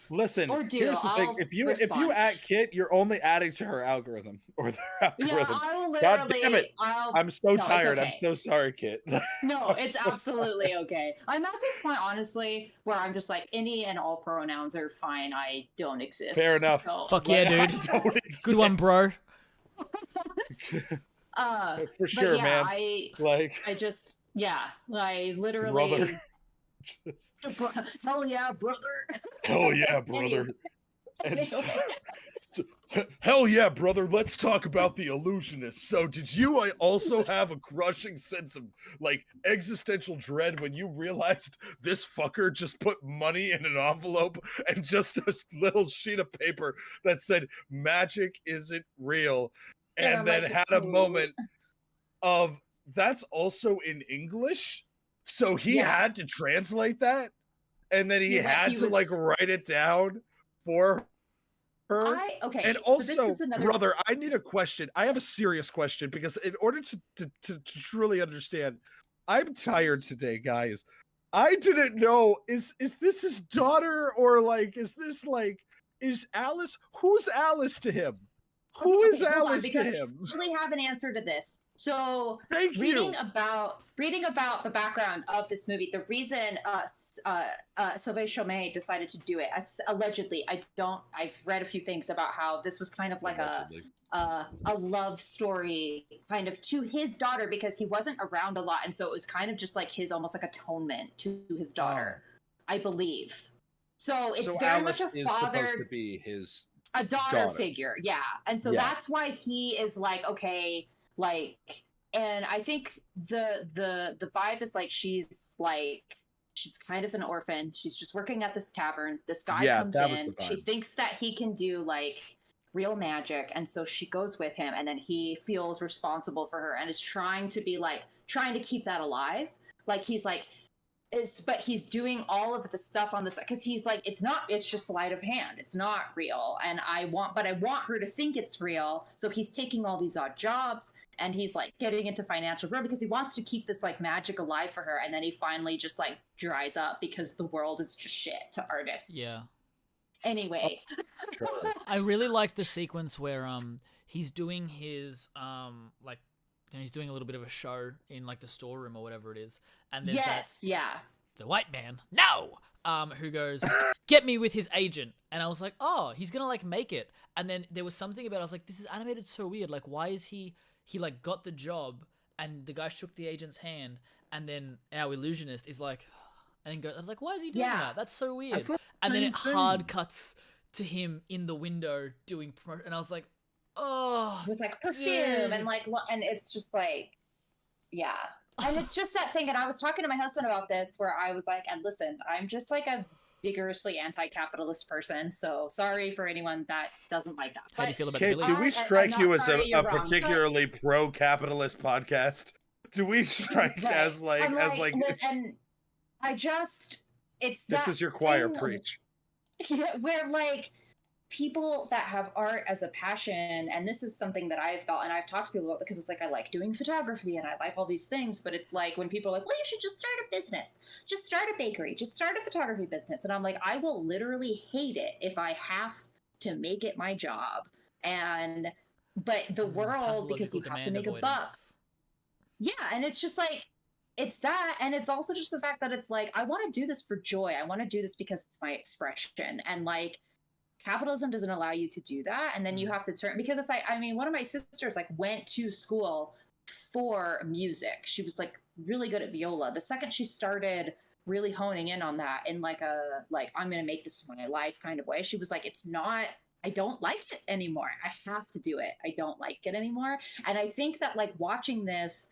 Listen, here's the thing. If you at Kit, you're only adding to her algorithm or their algorithm. Yeah, I will literally. God damn it. I'm so tired. Okay. I'm so sorry, Kit. No, it's absolutely okay. I'm at this point, honestly, where I'm just like, any and all pronouns are fine. I don't exist. Fair enough. So, fuck yeah, dude. Good one, bro. For sure, yeah, man. I literally. Hell yeah, brother. Hell yeah, brother. Hell yeah, brother. Let's talk about The Illusionist. So did you also have a crushing sense of like existential dread when you realized this fucker just put money in an envelope and just a little sheet of paper that said magic isn't real, and then like, had a moment of that's also in English? So he had to translate that, and then he had to like write it down for her. And also, so brother, I need a question. I have a serious question because in order to truly understand, I'm tired today, guys. I didn't know, is this his daughter or like, is Alice? Who's Alice to him? Who is hold on, Alice to because him? I really have an answer to this. So Thank reading you. about the background of this movie, the reason Sylvain Chomet decided to do it, allegedly, I've read a few things about how this was kind of like Allegedly. a love story kind of to his daughter, because he wasn't around a lot, and so it was kind of just like his almost like atonement to his daughter, I believe. So it's So very Alice much a is supposed to father be his a daughter figure, yeah. And so Yeah. that's why he is like, okay, like, and I think the vibe is like she's kind of an orphan. She's just working at this tavern. This guy comes that was the in. She vibe. thinks that he can do like real magic, and so she goes with him, and then he feels responsible for her and is trying to keep that alive. Like he's like, but he's doing all of the stuff on this because he's like, it's just sleight of hand, it's not real, and I want her to think it's real. So he's taking all these odd jobs, and he's like getting into financial ruin because he wants to keep this like magic alive for her, and then he finally just like dries up because the world is just shit to artists. Yeah. Anyway. I really liked the sequence where he's doing his like, you know, he's doing a little bit of a show in like the storeroom or whatever it is, and there's the white man, who goes, get me with his agent, and I was like, oh, he's gonna like make it, and then there was something about it, I was like, this is animated so weird, like why is he like got the job, and the guy shook the agent's hand, and then our illusionist is like, and then goes, I was like, why is he doing that? That's so weird. And then it hard cuts to him in the window doing and I was like, oh, with like perfume, dude. and like, and it's just like, yeah. And it's just that thing, and I was talking to my husband about this, where I was like, and listen, I'm just like a vigorously anti-capitalist person, so sorry for anyone that doesn't like that. How do you feel about Kate, the do we strike you as a wrong, particularly pro-capitalist podcast? Do we strike as like and I just, it's this that is your choir thing preach. where like people that have art as a passion, and this is something that I've felt and I've talked to people about, because it's like, I like doing photography and I like all these things, but it's like when people are like, well, you should just start a business, just start a bakery, just start a photography business, and I'm like, I will literally hate it if I have to make it my job. But the world, because you have to make a buck. Yeah, and it's just like, it's that, and it's also just the fact that it's like, I want to do this for joy, I want to do this because it's my expression, and like, capitalism doesn't allow you to do that, and then you have to turn, because it's like, I mean, one of my sisters like went to school for music. She was like really good at viola. The second she started really honing in on that in like I'm gonna make this my life kind of way, she was like, it's not, I don't like it anymore, I have to do it, I don't like it anymore. And I think that like watching this,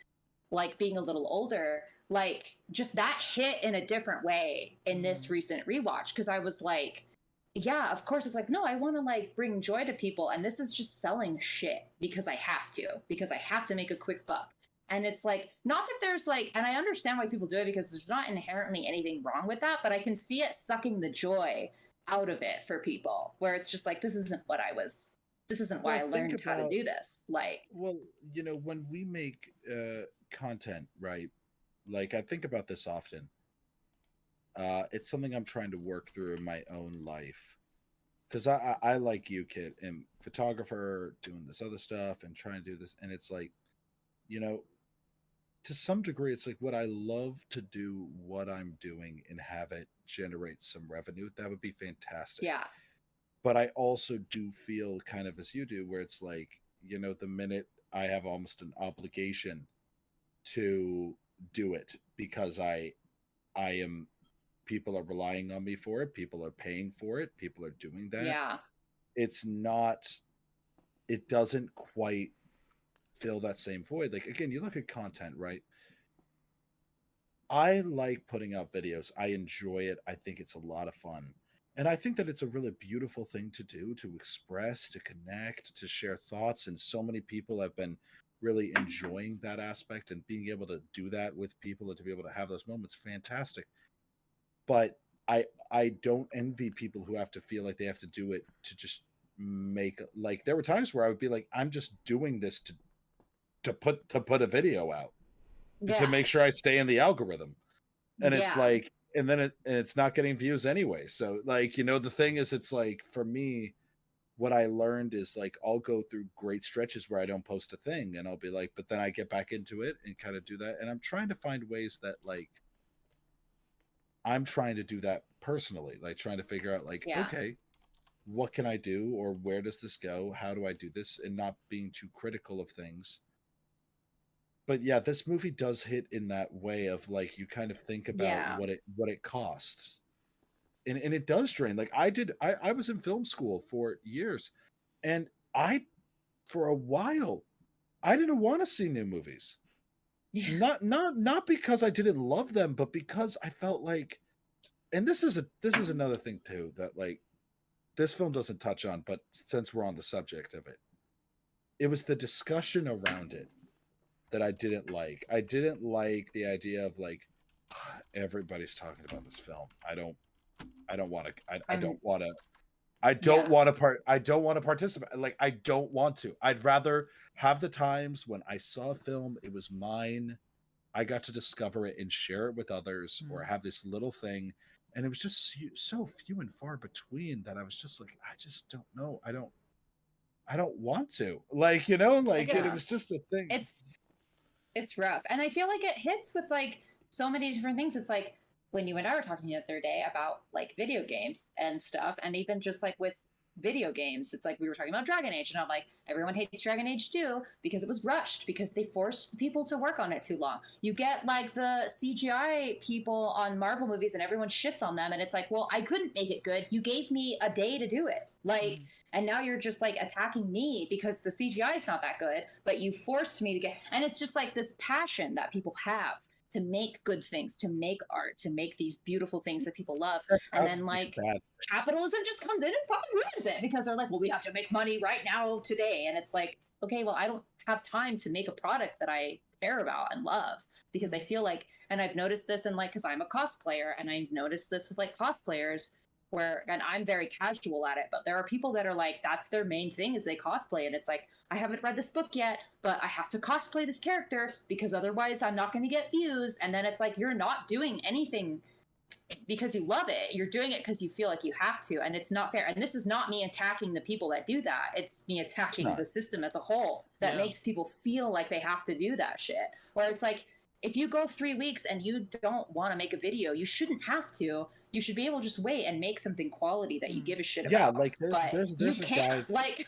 like being a little older, like just that hit in a different way in this recent rewatch, because I was like, yeah, of course, it's like, no, I want to like bring joy to people, and this is just selling shit because I have to make a quick buck. And it's like, not that there's like, and I understand why people do it, because there's not inherently anything wrong with that, but I can see it sucking the joy out of it for people, where it's just like, this isn't why I learned how to do this. Like, well, you know, when we make content, right, like I think about this often. It's something I'm trying to work through in my own life, because I like you, Kit, and photographer, doing this other stuff and trying to do this, and it's like, you know, to some degree, it's like, would I love to do what I'm doing and have it generate some revenue? That would be fantastic. yeah, But I also do feel kind of as you do, where it's like, you know, the minute I have almost an obligation to do it, because I am, people are relying on me for it, people are paying for it, people are doing that. yeah, It's not, it doesn't quite fill that same void. Like, again, you look at content, right? I like putting out videos. I enjoy it. I think it's a lot of fun. And I think that it's a really beautiful thing to do, to express, to connect, to share thoughts. And so many people have been really enjoying that aspect, and being able to do that with people and to be able to have those moments, fantastic. But I don't envy people who have to feel like they have to do it to just make, like, there were times where I would be like, I'm just doing this to put a video out, to make sure I stay in the algorithm. And it's like, and then it's not getting views anyway. So like, you know, the thing is, it's like, for me, what I learned is like I'll go through great stretches where I don't post a thing, and I'll be like, but then I get back into it and kind of do that. And I'm trying to find ways that like I'm trying to do that personally, like trying to figure out like, Yeah. okay, what can I do, or where does this go? How do I do this? And not being too critical of things. But yeah, this movie does hit in that way of like you kind of think about Yeah. what it costs. And it does drain. Like I was in film school for years, and I for a while I didn't want to see new movies. Yeah. Not because I didn't love them, but because I felt like, and this is another thing too that like this film doesn't touch on, but since we're on the subject of it, it was the discussion around it that I didn't like. I didn't like the idea of like everybody's talking about this film. I don't want to. I don't want to. I don't Yeah. want to I don't want to participate. Like I don't want to. I'd rather have the times when I saw a film, it was mine. I got to discover it and share it with others, or have this little thing, and it was just so few and far between that I was just like, I just don't know. I don't want to. Like, you know, like Yeah. it was just a thing. It's rough, and I feel like it hits with like so many different things. It's like when you and I were talking the other day about like video games and stuff, and even just like with video games, it's like we were talking about Dragon Age, and I'm like, everyone hates Dragon Age 2 because it was rushed, because they forced the people to work on it too long. You get like the CGI people on Marvel movies and everyone shits on them, and it's like, well, I couldn't make it good. You gave me a day to do it. Like, and now you're just like attacking me because the CGI is not that good, but you forced me to get, and it's just like this passion that people have to make good things, to make art, to make these beautiful things that people love. And then like capitalism just comes in and fucking ruins it because they're like, well, we have to make money right now today. And it's like, okay, well, I don't have time to make a product that I care about and love, because I feel like, and I've noticed this in like, because I'm a cosplayer, and I've noticed this with like cosplayers where, and I'm very casual at it, but there are people that are like, that's their main thing is they cosplay. And it's like, I haven't read this book yet, but I have to cosplay this character because otherwise I'm not going to get views. And then it's like, you're not doing anything because you love it. You're doing it because you feel like you have to. And it's not fair. And this is not me attacking the people that do that. It's me attacking the system as a whole that makes people feel like they have to do that shit. Where it's like, if you go 3 weeks and you don't want to make a video, you shouldn't have to. You should be able to just wait and make something quality that you give a shit about. Yeah, like there's a guy, like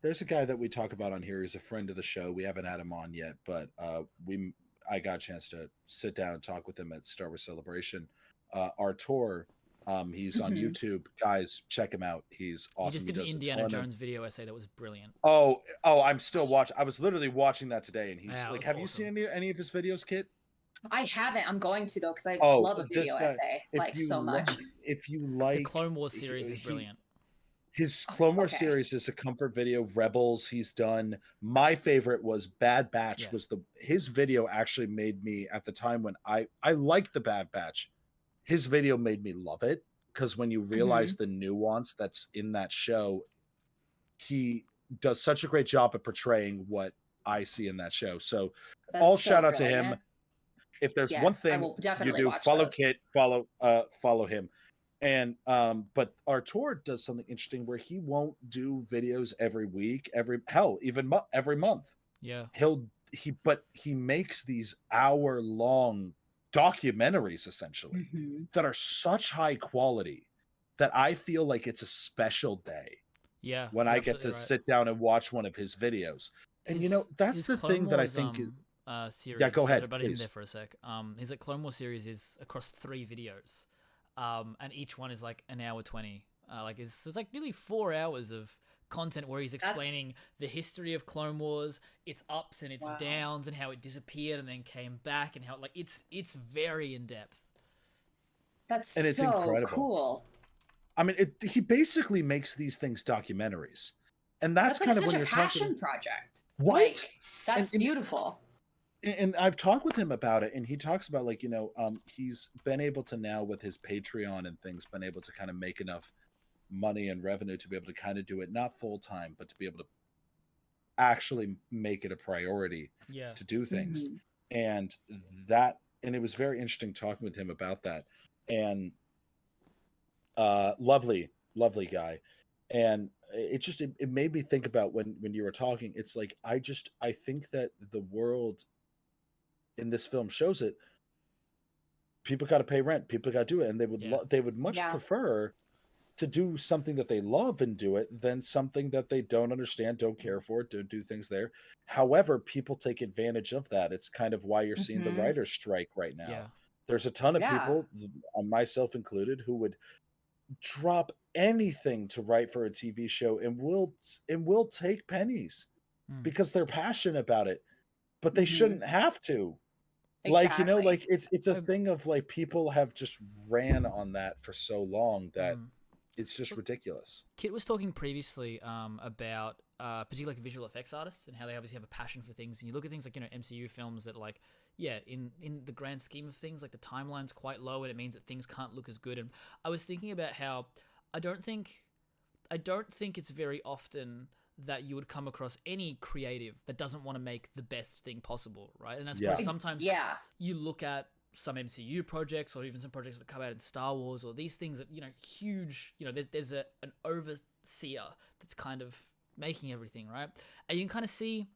there's a guy that we talk about on here. He's a friend of the show. We haven't had him on yet, but I got a chance to sit down and talk with him at Star Wars Celebration. Artur, he's on YouTube. Guys, check him out. He's awesome. He just did an Indiana Jones video essay that was brilliant. Oh, I'm still watching. I was literally watching that today, and he's like, have awesome. you seen any of his videos, Kit? I haven't. I'm going to though, because I love a video essay like so much. If you like the Clone Wars series is brilliant. His Clone Wars series is a comfort video. Rebels, he's done. My favorite was Bad Batch. His video actually made me, at the time when I liked the Bad Batch, his video made me love it, because when you realize the nuance that's in that show, he does such a great job at portraying what I see in that show. So all shout out to him. If there's one thing you do, follow Kit, follow him. And but Artur does something interesting where he won't do videos every week, even every month. Yeah. He makes these hour-long documentaries essentially that are such high quality that I feel like it's a special day. Yeah. When I get to sit down and watch one of his videos. And you know, that's the thing that I think series. Yeah, go ahead. I butted in there for a sec. His like Clone Wars series is across 3 videos, and each one is like an hour 20. It's like nearly 4 hours of content where he's explaining the history of Clone Wars, its ups and its downs, and how it disappeared and then came back, and how like it's very in depth. That's and it's so incredible. Cool. I mean, he basically makes these things documentaries, and that's kind of when you're talking. Passion project. What? Like, that's beautiful. And I've talked with him about it, and he talks about like, he's been able to now with his Patreon and things, been able to kind of make enough money and revenue to be able to kind of do it, not full time, but to be able to actually make it a priority to do things. And it was very interesting talking with him about that. And lovely guy. And it made me think about when you were talking. It's like I think that the world in this film shows it. People got to pay rent. People got to do it, and Yeah. they would much Yeah. prefer to do something that they love and do it than something that they don't understand, don't care for, don't do things there. However, people take advantage of that. It's kind of why you're seeing the Hmm. writer's strike right now. Yeah. There's a ton of Yeah. people, myself included, who would drop anything to write for a TV show and will take pennies Mm. because they're passionate about it, but they Hmm. shouldn't have to. Like, you know, Exactly. like it's a I- thing of like people have just ran on that for so long that Mm. it's just ridiculous. Kit was talking previously about particularly like visual effects artists and how they obviously have a passion for things. And you look at things like, you know, MCU films that, like, yeah, in the grand scheme of things, like the timeline's quite low and it means that things can't look as good. And I was thinking about how I don't think it's very often that you would come across any creative that doesn't want to make the best thing possible, right? And I suppose Yeah. sometimes Yeah. you look at some MCU projects or even some projects that come out in Star Wars or these things that, you know, huge, you know, there's an overseer that's kind of making everything, right? And you can kind of see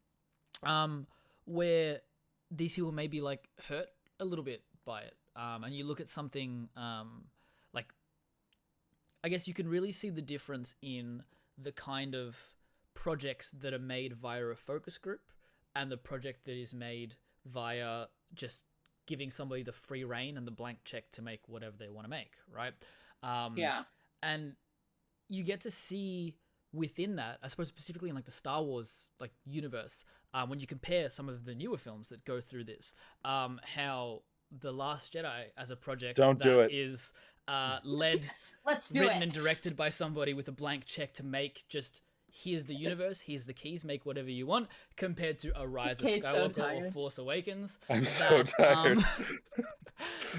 where these people may be like hurt a little bit by it. And you look at something like, I guess you can really see the difference in the kind of projects that are made via a focus group and the project that is made via just giving somebody the free reign and the blank check to make whatever they want to make, right? Yeah. And you get to see within that, I suppose specifically in like the Star Wars like universe, when you compare some of the newer films that go through this, how The Last Jedi as a project Don't do that it. is led, Yes. Let's do written it. and directed by somebody with a blank check to make just here's the universe, here's the keys, make whatever you want, compared to a Rise of Okay, so Skywalker or tired. Force Awakens. I'm so tired.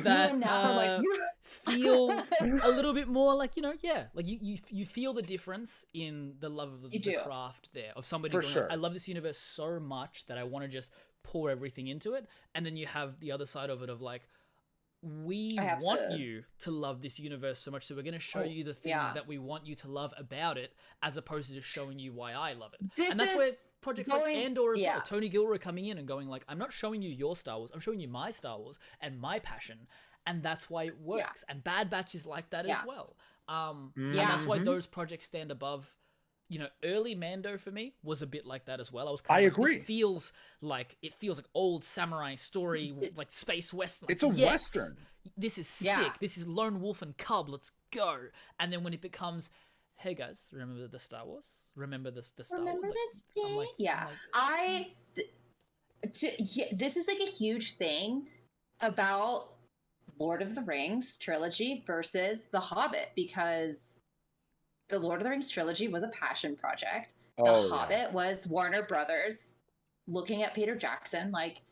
That You and Nat are like, feel a little bit more like, you know, yeah, like you feel the difference in the love of You the do. craft there of somebody For going, sure. I love this universe so much that I want to just pour everything into it. And then you have the other side of it of like, we I have want to- you to love this universe so much, so we're going to show Oh, you the things yeah. that we want you to love about it, as opposed to just showing you why I love it. This And that's where is projects like going- Andor as yeah. well, Tony Gilroy coming in and going like, I'm not showing you your Star Wars, I'm showing you my Star Wars and my passion, and that's why it works. And Bad Batch is like that as Yeah. well. And Yeah. that's why Mhm. those projects stand above. You know, early Mando for me was a bit like that as well. I was I kind of agree. This feels like old samurai story, like space western. Like, It's a yes, Western. This is Yeah. sick. This is Lone Wolf and Cub. Let's go. And then when it becomes, hey guys, remember the Star Wars? Remember the Star Remember Wars? this I'm thing? like- Yeah. I'm like, This is like a huge thing about Lord of the Rings trilogy versus The Hobbit, because the Lord of the Rings trilogy was a passion project. The Oh, yeah. Hobbit was Warner Brothers looking at Peter Jackson like,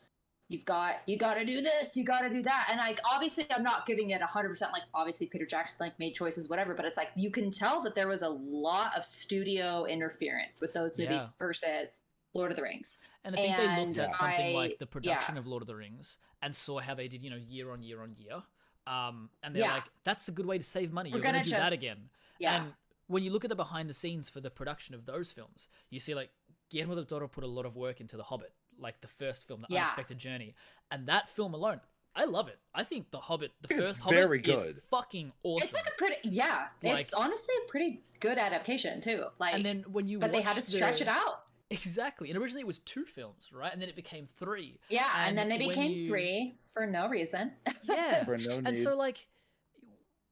you got to do this, you got to do that. And like, obviously I'm not giving it 100%, like obviously Peter Jackson like made choices, whatever, but it's like, you can tell that there was a lot of studio interference with those movies Yeah. versus Lord of the Rings. And I think they looked And at something like I- the production yeah. of Lord of the Rings and saw how they did, you know, year on year on year. And they're Yeah. like, that's a good way to save money. We're You're going to gonna do that just- again. Yeah. And when you look at the behind the scenes for the production of those films, you see like Guillermo del Toro put a lot of work into The Hobbit, like the first film, The Yeah. Unexpected Journey. And that film alone, I love it. I think The Hobbit, the think it's first Hobbit, very is good. fucking awesome. It's like a pretty, yeah. Like- it's honestly a pretty good adaptation too. Like, and then when you but they had to watch stretch the- it out. Exactly. And originally it was 2 films, right? And then it became 3. Yeah, and then they when became you- 3 for no reason. Yeah. For no And need. so like,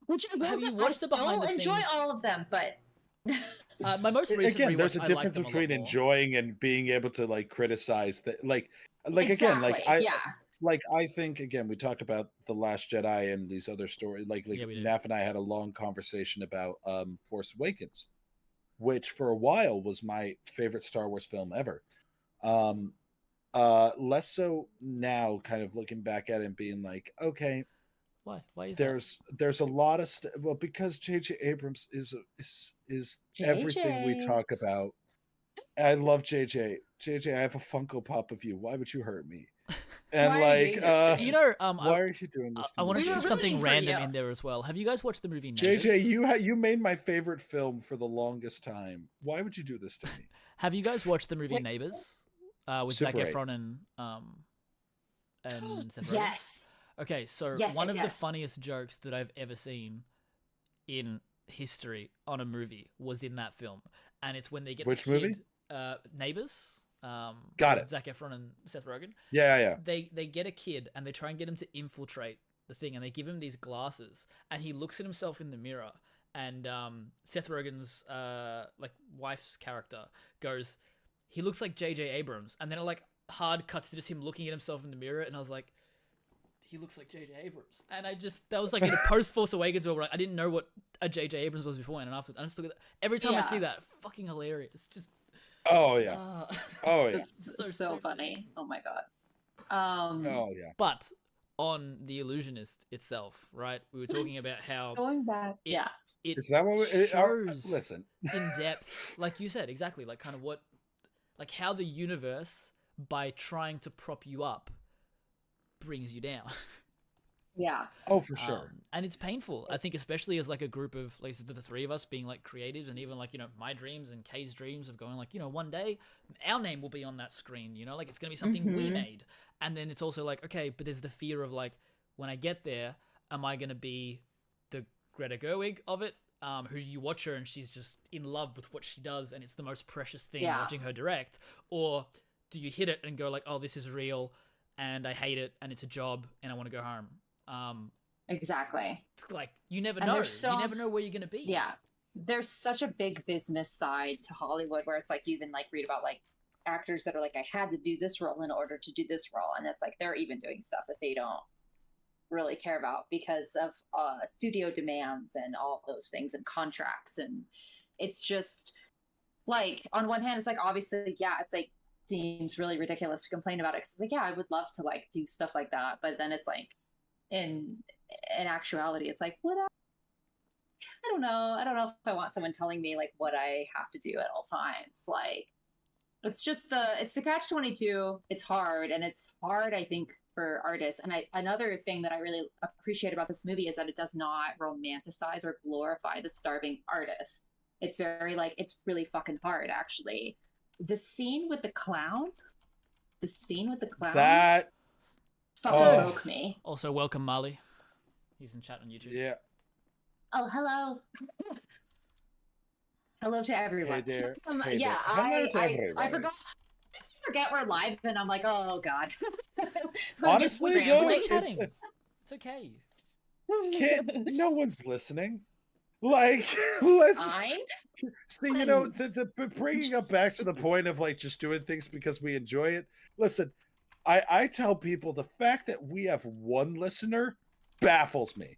Which I will Have you do- watched I the behind the still enjoy scenes? all of them, but my most recent Again, rewatch, there's a I liked difference them a lot between more. enjoying and being able to like criticize that. Like again, like Exactly, I think again we talked about The Last Jedi and these other stories. Like Yeah, we did. Naf and I had a long conversation about Force Awakens, which for a while was my favorite Star Wars film ever. Less so now, kind of looking back at it and being like, okay, Why? Why is that? there's a lot of well, because J.J. Abrams is everything we JJ. talk about. I love JJ. JJ, I have a Funko Pop of you. Why would you hurt me? And Why are you doing this to Do me? you know? why are you doing this to I me? want to We were do something rooting for random you. in there as well. Have you guys watched the movie Neighbors? JJ, you made my favorite film for the longest time. Why would you do this to me? Have you guys watched the movie Wait. Neighbors? With Super Zac 8. Efron and Seth Rogen? Yes. Okay, so Yes, one yes, of the yes. funniest jokes that I've ever seen in history on a movie was in that film, and it's when they get Which the kid, movie? Neighbors. Got with it. Zac Efron and Seth Rogen. Yeah. They get a kid and they try and get him to infiltrate the thing, and they give him these glasses, and he looks at himself in the mirror, and Seth Rogen's like wife's character goes, he looks like J.J. Abrams, and then it like hard cuts to just him looking at himself in the mirror, and I was like, he looks like J.J. Abrams, and that was like in a post Force Awakens where I didn't know what a J.J. Abrams was before, and afterwards I just look at that. Every time I see that, fucking hilarious. Just Oh yeah. Oh yeah. It's so so stupid. funny. Oh my god. Oh yeah. But on The Illusionist itself, right? We were talking about how Going back. it, Yeah. it Is that what shows listen? in depth, like you said, exactly, like kind of what, like how the universe, by trying to prop you up, brings you down. Yeah. Oh, for sure. And it's painful, I think, especially as like a group of like the three of us being like creatives, and even like, you know, my dreams and Kay's dreams of going like, you know, one day our name will be on that screen, you know, like it's gonna be something we made. And then it's also like, okay, but there's the fear of like, when I get there, am I gonna be the Greta Gerwig of it, who you watch her and she's just in love with what she does and it's the most precious thing watching her direct, or do you hit it and go like, oh, this is real and I hate it and it's a job and I want to go home? Exactly. Like you never And know. there's You never know where you're gonna be. Yeah. There's such a big business side to Hollywood where it's like you even like read about like actors that are like, I had to do this role in order to do this role. And it's like they're even doing stuff that they don't really care about because of studio demands and all those things and contracts. And it's just like, on one hand, it's like, obviously, yeah, it's like, seems really ridiculous to complain about it. Cause it's like, yeah, I would love to like do stuff like that. But then it's like, in actuality, it's like, what? I don't know. I don't know if I want someone telling me like what I have to do at all times. Like, it's just it's the catch-22. It's hard, and it's hard, I think, for artists. And another thing that I really appreciate about this movie is that it does not romanticize or glorify the starving artist. It's very like, it's really fucking hard, actually. The scene with the clown, That fucking broke me. Also, welcome Marley. He's in chat on YouTube. yeah. Oh, hello. Hello to everyone. Hey there. Yeah, Hello to I everybody. forget we're live, and I'm like, oh god. Honestly, Just though, rambling. Just chatting. It's okay. no one's listening. Like, let's Fine. see. You know, the bringing up back to the point of like just doing things because we enjoy it. Listen, I tell people the fact that we have one listener baffles me.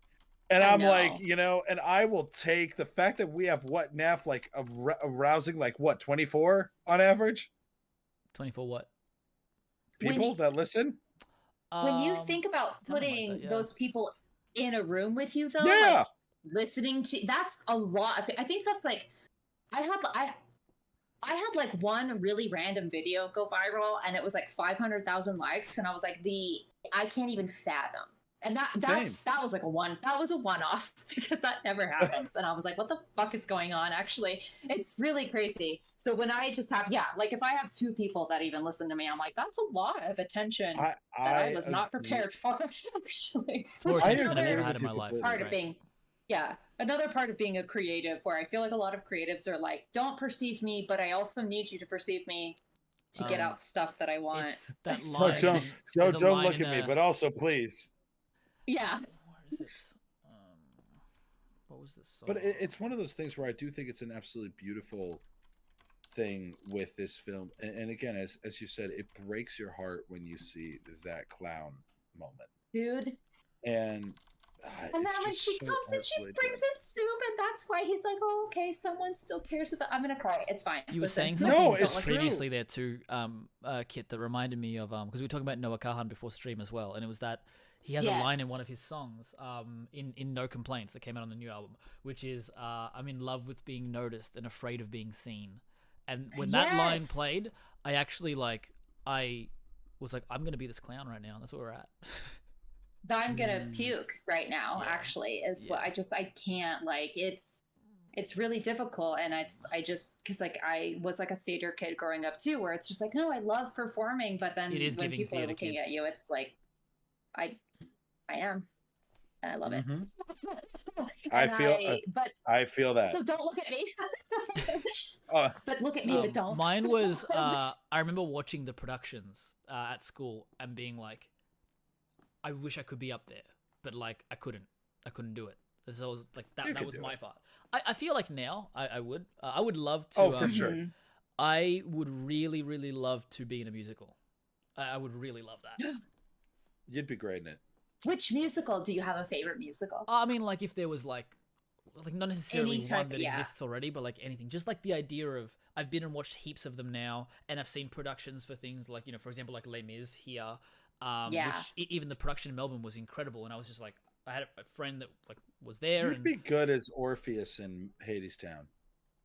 And I'm like, you know, and I will take the fact that we have what, Naf, like a rousing, like what, 24 on average? 24 what? People that listen? When you think about something like putting that, yeah. those people in a room with you, though, Yeah. like listening to, that's a lot. I think that's like, I had like one really random video go viral, and it was like 500,000 likes, and I was like, I can't even fathom. And that was like a one-off because that never happens. And I was like, what the fuck is going on? Actually, it's really crazy. So when I just have, like if I have two people that even listen to me, I'm like, that's a lot of attention that I was not prepared for, actually. It's more Which is attention than I've ever had in my another life. part of being, another part of being a creative, where I feel like a lot of creatives are like, don't perceive me, but I also need you to perceive me to get out stuff that I want. It's that No, line. don't look at me, but also please. Yeah. Where is it? What was this song? But it's one of those things where I do think it's an absolutely beautiful thing with this film. And again, as you said, it breaks your heart when you see that clown moment. Dude. And then when she comes and she brings him soup, and that's why he's like, oh, okay, someone still cares about, I'm gonna cry, it's fine. You were saying No, something it's previously there too, Kit, that reminded me of because we were talking about Noah Kahan before stream as well, and it was that he has a line in one of his songs, in No Complaints, that came out on the new album, which is I'm in love with being noticed and afraid of being seen. And when that line played, I actually like I was like, I'm gonna be this clown right now. That's where we're at. I'm gonna puke right now. Yeah. Actually, is what I can't, like, it's really difficult, and I just, because like I was like a theater kid growing up too, where it's just like, no, I love performing, but then It is when giving people are theater looking kid. at you, it's like I am, and I love it. I feel that. So don't look at me. Oh. But look at me, but don't. Mine was I remember watching the productions at school and being like, I wish I could be up there, but like I couldn't do it. So I was like, that was my part. I feel like now I would love to. Oh, for sure. I would really, really love to be in a musical. I would really love that. You'd be great in it. Which musical? Do you have a favorite musical? I mean, like if there was like not necessarily Any type- one that exists already, but like anything. Just like the idea of, I've been and watched heaps of them now, and I've seen productions for things like, for example, like Les Mis here, which even the production in Melbourne was incredible, and I was just like, I had a friend that like was there. You'd be good as Orpheus in Hadestown.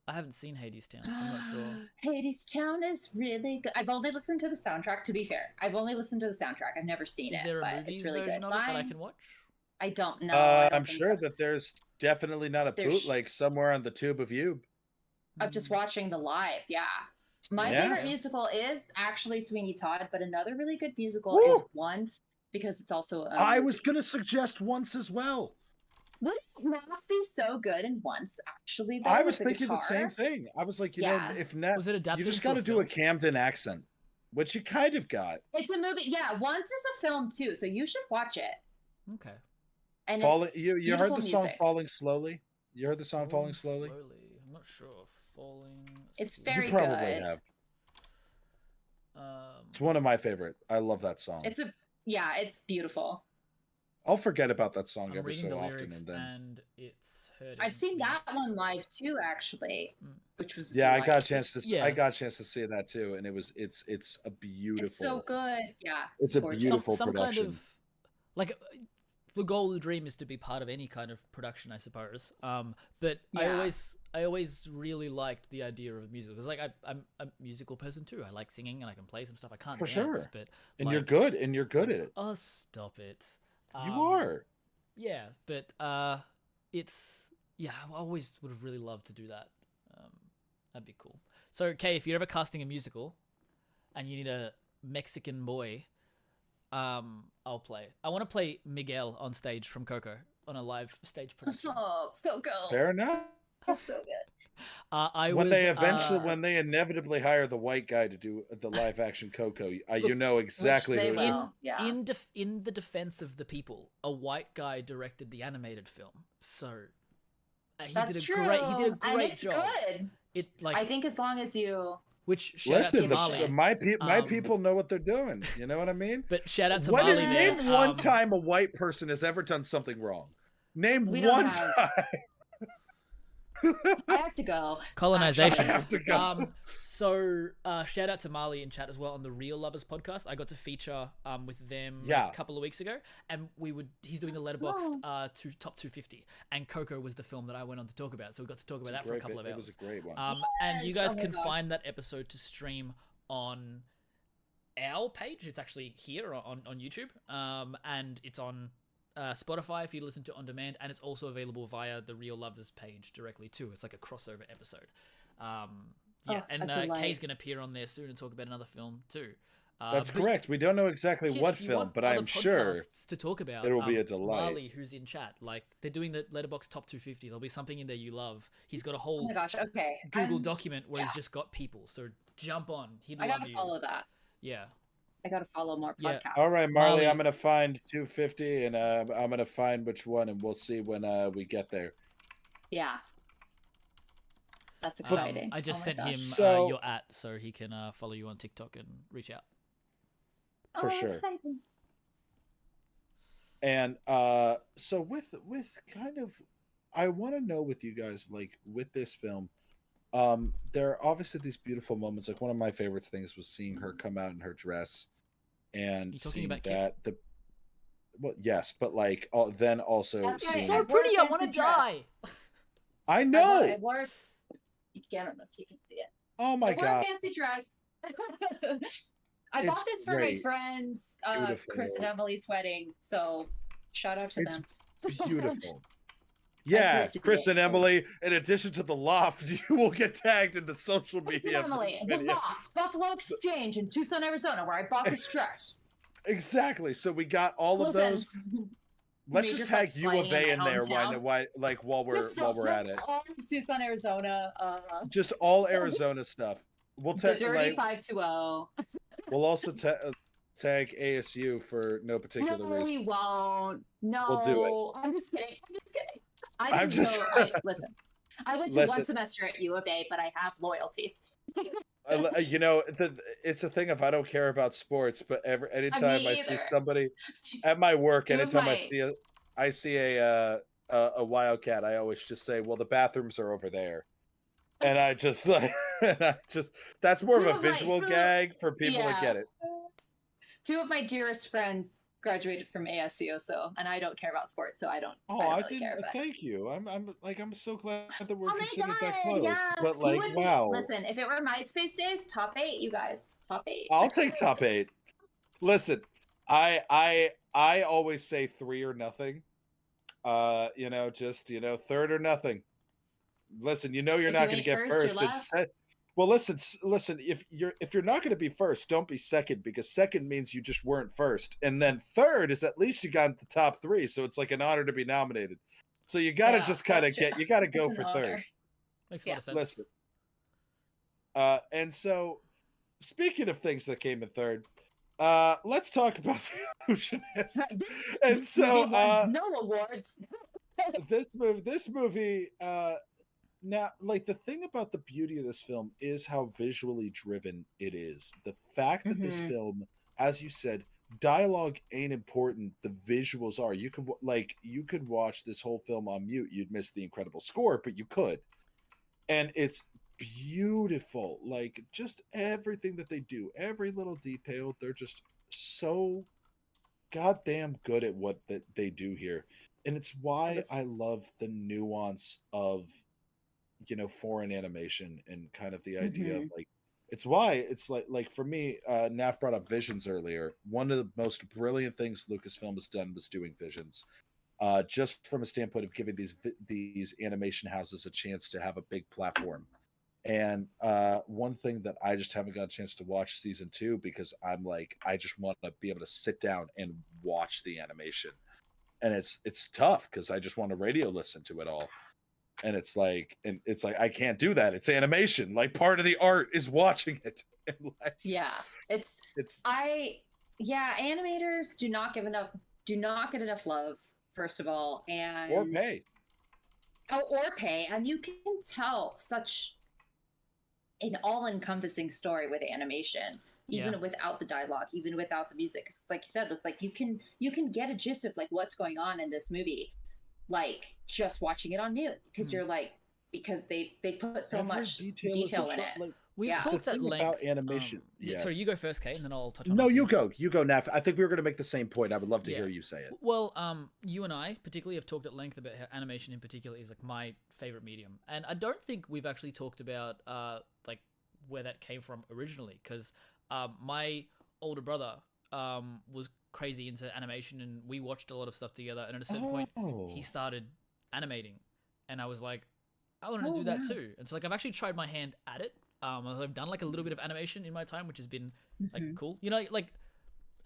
I haven't seen Hadestown, so I'm not sure. Hadestown is really good. I've only listened to the soundtrack, to be fair. I've only listened to the soundtrack. I've never seen Is there a but movie it's really version good. of it that I can watch? I don't know. I don't I'm think sure so. that there's definitely not a bootleg somewhere on the tube of you. I'm just watching the live, yeah. My favorite musical is actually Sweeney Todd, but another really good musical is Once, because it's also I was going to suggest Once as well. Would Math be so good in Once, actually, though? I was thinking the same thing. I was like, know, if not, was it adapted, you just got to do a Camden accent, which you kind of got. It's a movie. Yeah, Once is a film, too, so you should watch it. Okay. And you heard the song Falling Slowly? You heard the song Falling Slowly? I'm not sure. Falling. It's very you probably good. Have. It's one of my favorite. I love that song. It's beautiful. I'll forget about that song every so often, and it's I've seen that one live too, actually, which was I got a chance to. I got a chance to see that too, and it's a beautiful. It's so good, yeah. It's a beautiful some production. kind of like. The goal of the dream is to be part of any kind of production, I suppose. But I always really liked the idea of musical, because like I'm a musical person too. I like singing and I can play some stuff. I can't dance, but and you're good at it. Oh, stop it! You are. Yeah, but it's I always would have really loved to do that. That'd be cool. So, Kay, if you're ever casting a musical, and you need a Mexican boy. I'll play. I want to play Miguel on stage from Coco on a live stage production. Oh, Coco. Fair enough. That's so good. When they inevitably hire the white guy to do the live action Coco, you know exactly who. In the defense of the people, a white guy directed the animated film, so he did a great job. Good. I think as long as you. Which shout out to Marley. My people know what they're doing. You know what I mean? But shout out to Marley. Name one time a white person has ever done something wrong. Name one time. I have to go. Colonization. I have to go. So shout out to Marley in chat as well on the Real Lovers podcast. I got to feature with them a couple of weeks ago, and he's doing the Letterboxd to top 250, and Coco was the film that I went on to talk about. So we got to talk about that for a couple of hours. It was a great one. And you guys can find that episode to stream on our page. It's actually here on YouTube, and it's on Spotify if you listen to on demand, and it's also available via the Real Lovers page directly too. It's like a crossover episode. Kay's going to appear on there soon and talk about another film too. That's correct. We don't know exactly what film, but I'm sure to talk about. It will be a delight. Marley, who's in chat, like they're doing the Letterboxd top 250. There'll be something in there you love. He's got a whole Google document where he's just got people. So jump on. I gotta follow that. Yeah. I gotta follow more podcasts. All right, Marley, I'm gonna find 250, and I'm gonna find which one, and we'll see when we get there. Yeah. That's exciting. I just sent him your @ so he can follow you on TikTok and reach out. For sure. Exciting. And so with kind of, I want to know with you guys, like with this film, there are obviously these beautiful moments. Like one of my favorite things was seeing her come out in her dress, and seeing that yes, but like then also seeing so pretty. I want to die. I know. I wore. I don't know if you can see it. Oh my god! Fancy dress. I It's bought this for my great. friends, Chris and Beautiful. Emily's wedding. So shout out to It's them. beautiful. I Yeah, thrifted Chris it. and Emily, in addition to the loft, you will get tagged in the social Chris and media of this Emily, the video. Loft, Buffalo Exchange in Tucson, Arizona, where I bought this dress. Exactly. So we got all of Listen, those. Let's me just like tag U slaying of in A my in there hometown. while we're at it. All Tucson, Arizona. Just all Arizona stuff. We'll The tag Dirty 520. we'll also tag ASU for no particular No, reason. we won't. We'll do it. No, I'm just kidding. I'm just kidding. I'm just- Listen. I went to Listen. one semester at U of A, but I have loyalties. You know, it's a thing of I don't care about sports, but anytime I see either. somebody at my work, Two of anytime my- I see a Wildcat, I always just say, "Well, the bathrooms are over there," and I just like, that's more Two of a of my- visual two- gag for people that get it. Two of my dearest friends graduated from ASU, and I don't care about sports, so I don't. Oh, I I don't really care didn't. about it. Thank you. I'm so glad that we're Oh my considered that God, close. yeah. But You like, would- wow. Listen, if it were MySpace days, top 8, you guys, top 8. I'll take top 8. Listen, I always say 3 or nothing. You know, just third or nothing. Listen, you're If not you going to ain't get first, first. you're It's well, listen. If you're not going to be first, don't be second, because second means you just weren't first, and then third is at least you got the top 3, so it's like an honor to be nominated. So you got to just kind of that's you got to It's go an for honor. third. Makes a lot of sense. Listen. And so, speaking of things that came in third, let's talk about the Illusionist. And This so, movie wins no awards. this movie, now, like, the thing about the beauty of this film is how visually driven it is. The fact that this film, as you said, dialogue ain't important. The visuals are. You could watch this whole film on mute. You'd miss the incredible score, but you could. And it's beautiful. Like, just everything that they do, every little detail, they're just so goddamn good at what that they do here. And it's why I love the nuance of foreign animation and kind of the idea of like, it's why it's like for me, Naf brought up Visions earlier. One of the most brilliant things Lucasfilm has done was doing Visions, just from a standpoint of giving these animation houses a chance to have a big platform. And one thing that I just haven't got a chance to watch season 2, because I'm like, I just want to be able to sit down and watch the animation, and it's tough because I just want to radio listen to it all. And it's like I can't do that. It's animation. Like, part of the art is watching it. And like, Animators do not get enough love, first of all, and or pay. And you can tell such an all-encompassing story with animation, even without the dialogue, even without the music. It's like you said, it's like you can get a gist of like what's going on in this movie, like just watching it on mute, because you're like, because they put so much detail in it. Like, We've talked at length about animation. Sorry, you go first, Kate, and then I'll touch on. No, you go, Naf. I think we were going to make the same point. I would love to hear you say it. Well, you and I particularly have talked at length about how animation in particular is like my favorite medium, and I don't think we've actually talked about like where that came from originally, because my older brother was crazy into animation, and we watched a lot of stuff together, and at a certain point he started animating, and I was like, I want to do that too. And so like I've actually tried my hand at it. I've done like a little bit of animation in my time, which has been like cool. You know, like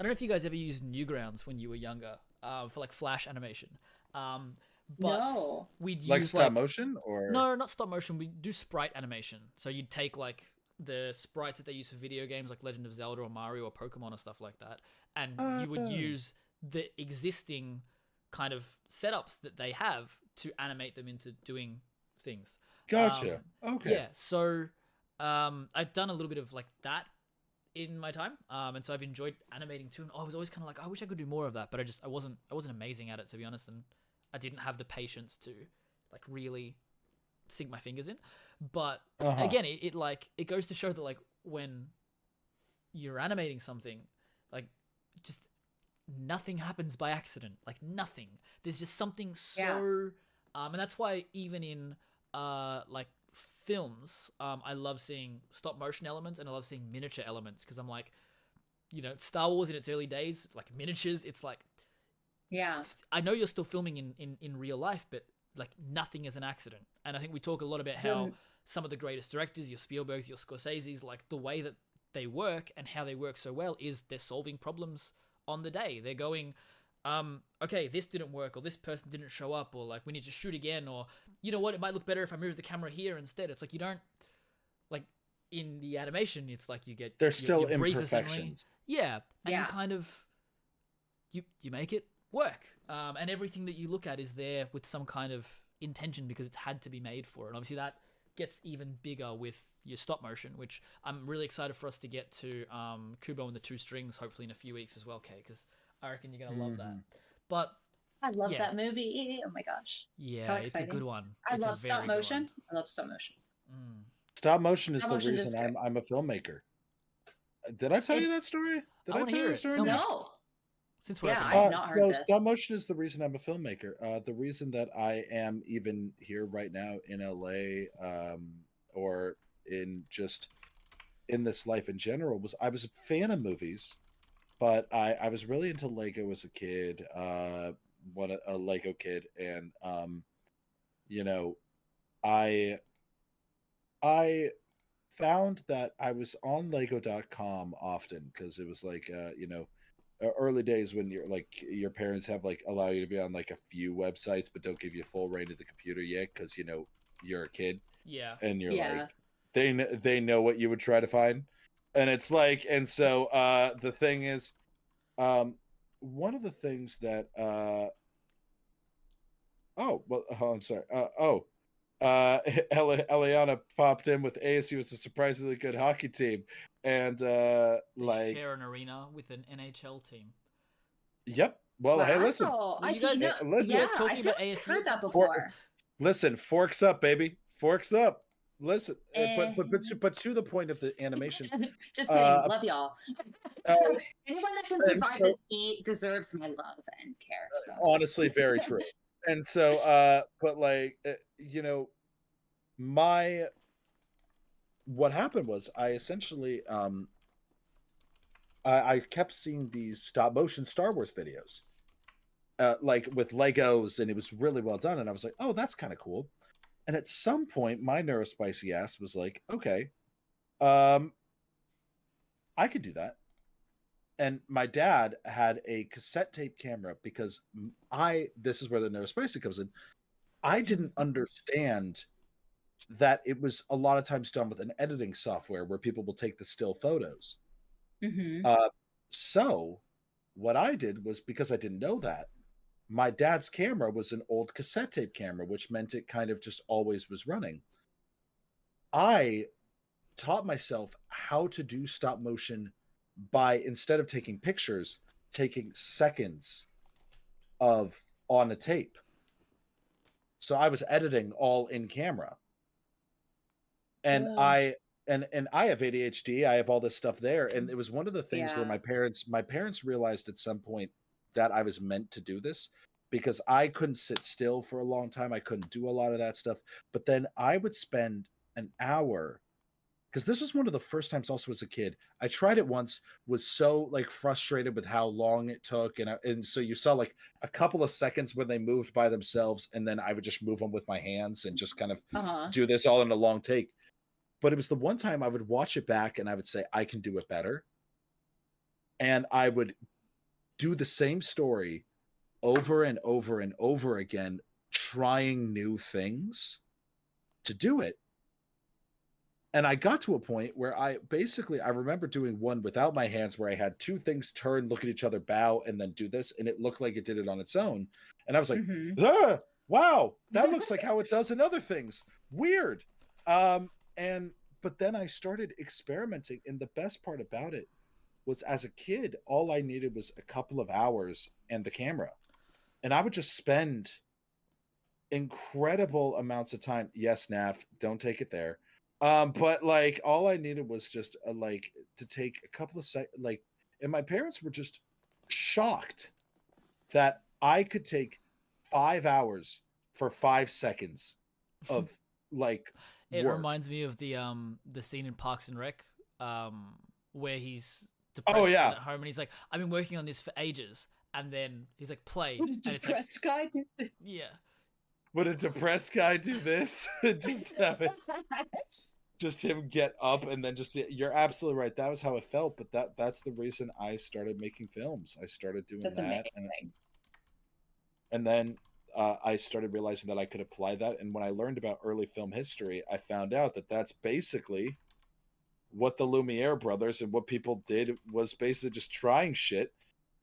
I don't know if you guys ever used Newgrounds when you were younger for like flash animation. But we'd use like stop motion, or no, not stop motion. We do sprite animation. So you'd take like the sprites that they use for video games like Legend of Zelda or Mario or Pokemon or stuff like that, and you would use the existing kind of setups that they have to animate them into doing things. Gotcha. Okay. Yeah. So I've done a little bit of like that in my time, and so I've enjoyed animating too. And I was always kind of like, I wish I could do more of that, but I wasn't amazing at it, to be honest, and I didn't have the patience to like really sink my fingers in. But again, it goes to show that like when you're animating something, like just nothing happens by accident. Like nothing. There's just something so and that's why even in like films, I love seeing stop motion elements and I love seeing miniature elements, because I'm like, Star Wars in its early days, like miniatures, it's like, Yeah. I know you're still filming in real life, but like nothing is an accident. And I think we talk a lot about how some of the greatest directors, your Spielbergs, your Scorseses, like the way that they work and how they work so well is they're solving problems on the day. They're going, okay, this didn't work, or this person didn't show up, or like we need to shoot again, or you know what, it might look better if I move the camera here instead. It's like you don't, like in the animation, it's like you get There's still your brief imperfections. assembly. Yeah, and Yeah. you kind of you make it work, and everything that you look at is there with some kind of intention because it's had to be made for it. And obviously that gets even bigger with your stop motion, which I'm really excited for us to get to Kubo and the Two Strings hopefully in a few weeks as well, Kay, because I reckon you're gonna love that. But I love yeah. that movie. Oh my gosh. yeah, How it's a exciting. good one. I It's a love stop very good motion. one. I love stop motion. Stop motion is Stop the motion is reason great. I'm a filmmaker. Did I tell you that It's- story? Did I I wanna tell hear you it. that story? Tell me. No. Since we're Yeah, at I the have moment. not heard this. Stop motion is the reason I'm a filmmaker. The reason that I am even here right now in LA, or in this life in general, was I was a fan of movies, but I was really into Lego as a kid. What a Lego kid, and I found that I was on Lego.com often because it was like early days when you're like your parents have like allow you to be on like a few websites but don't give you full reign of the computer yet because you're a kid Yeah. and you're Yeah. like they know what you would try to find, and it's like, and so the thing is, one of the things that I'm sorry. Eliana popped in with ASU as a surprisingly good hockey team, and They like, share an arena with an NHL team. yep. Well, hey, listen, Wow. Were I you guys- did not. listen, Yeah, guys talking I about think I've ASU heard that at some before. listen. Forks up, baby. Forks up. Listen, Eh. but to the point of the animation. Just kidding. Love y'all. uh, Anyone that can and survive so- this heat deserves my love and care. So. Honestly, very true. And so, but like, what happened was I essentially, I kept seeing these stop motion Star Wars videos, like with Legos, and it was really well done. And I was like, oh, that's kind of cool. And at some point, my neurospicy ass was like, okay, I could do that. And my dad had a cassette tape camera because this is where the neurospicy comes in. I didn't understand that it was a lot of times done with an editing software where people will take the still photos. Mm-hmm. So what I did was, because I didn't know that, my dad's camera was an old cassette tape camera, which meant it kind of just always was running. I taught myself how to do stop motion by, instead of taking pictures, taking seconds on a tape. So I was editing all in camera. And Wow. I have ADHD. I have all this stuff there. And it was one of the things where my parents realized at some point that I was meant to do this, because I couldn't sit still for a long time. I couldn't do a lot of that stuff. But then I would spend an hour, because this was one of the first times also as a kid. I tried it once, was so like frustrated with how long it took. And so you saw like a couple of seconds when they moved by themselves, and then I would just move them with my hands and just kind of do this all in a long take. But it was the one time I would watch it back and I would say, I can do it better. And I would do the same story over and over and over again, trying new things to do it. And I got to a point where I remember doing one without my hands, where I had two things turn, look at each other, bow, and then do this. And it looked like it did it on its own. And I was like, wow, that looks like how it does in other things. Weird. But then I started experimenting. And the best part about it was, as a kid, all I needed was a couple of hours and the camera. And I would just spend incredible amounts of time. Yes, Nav, don't take it there. But like, all I needed was just like to take a couple of seconds, like, and my parents were just shocked that I could take 5 hours for 5 seconds of like It work. reminds me of the scene in Parks and Rec, where he's depressed yeah. and at home, and he's like, I've been working on this for ages, and then he's like, play, What a and it's like, depressed guy do this? yeah, Would a depressed guy do this? Just have it, just him get up and then just. You're absolutely right. That was how it felt. But that's the reason I started making films. I started doing That's that, amazing. and then I started realizing that I could apply that. And when I learned about early film history, I found out that that's basically what the Lumiere brothers and what people did was basically just trying shit,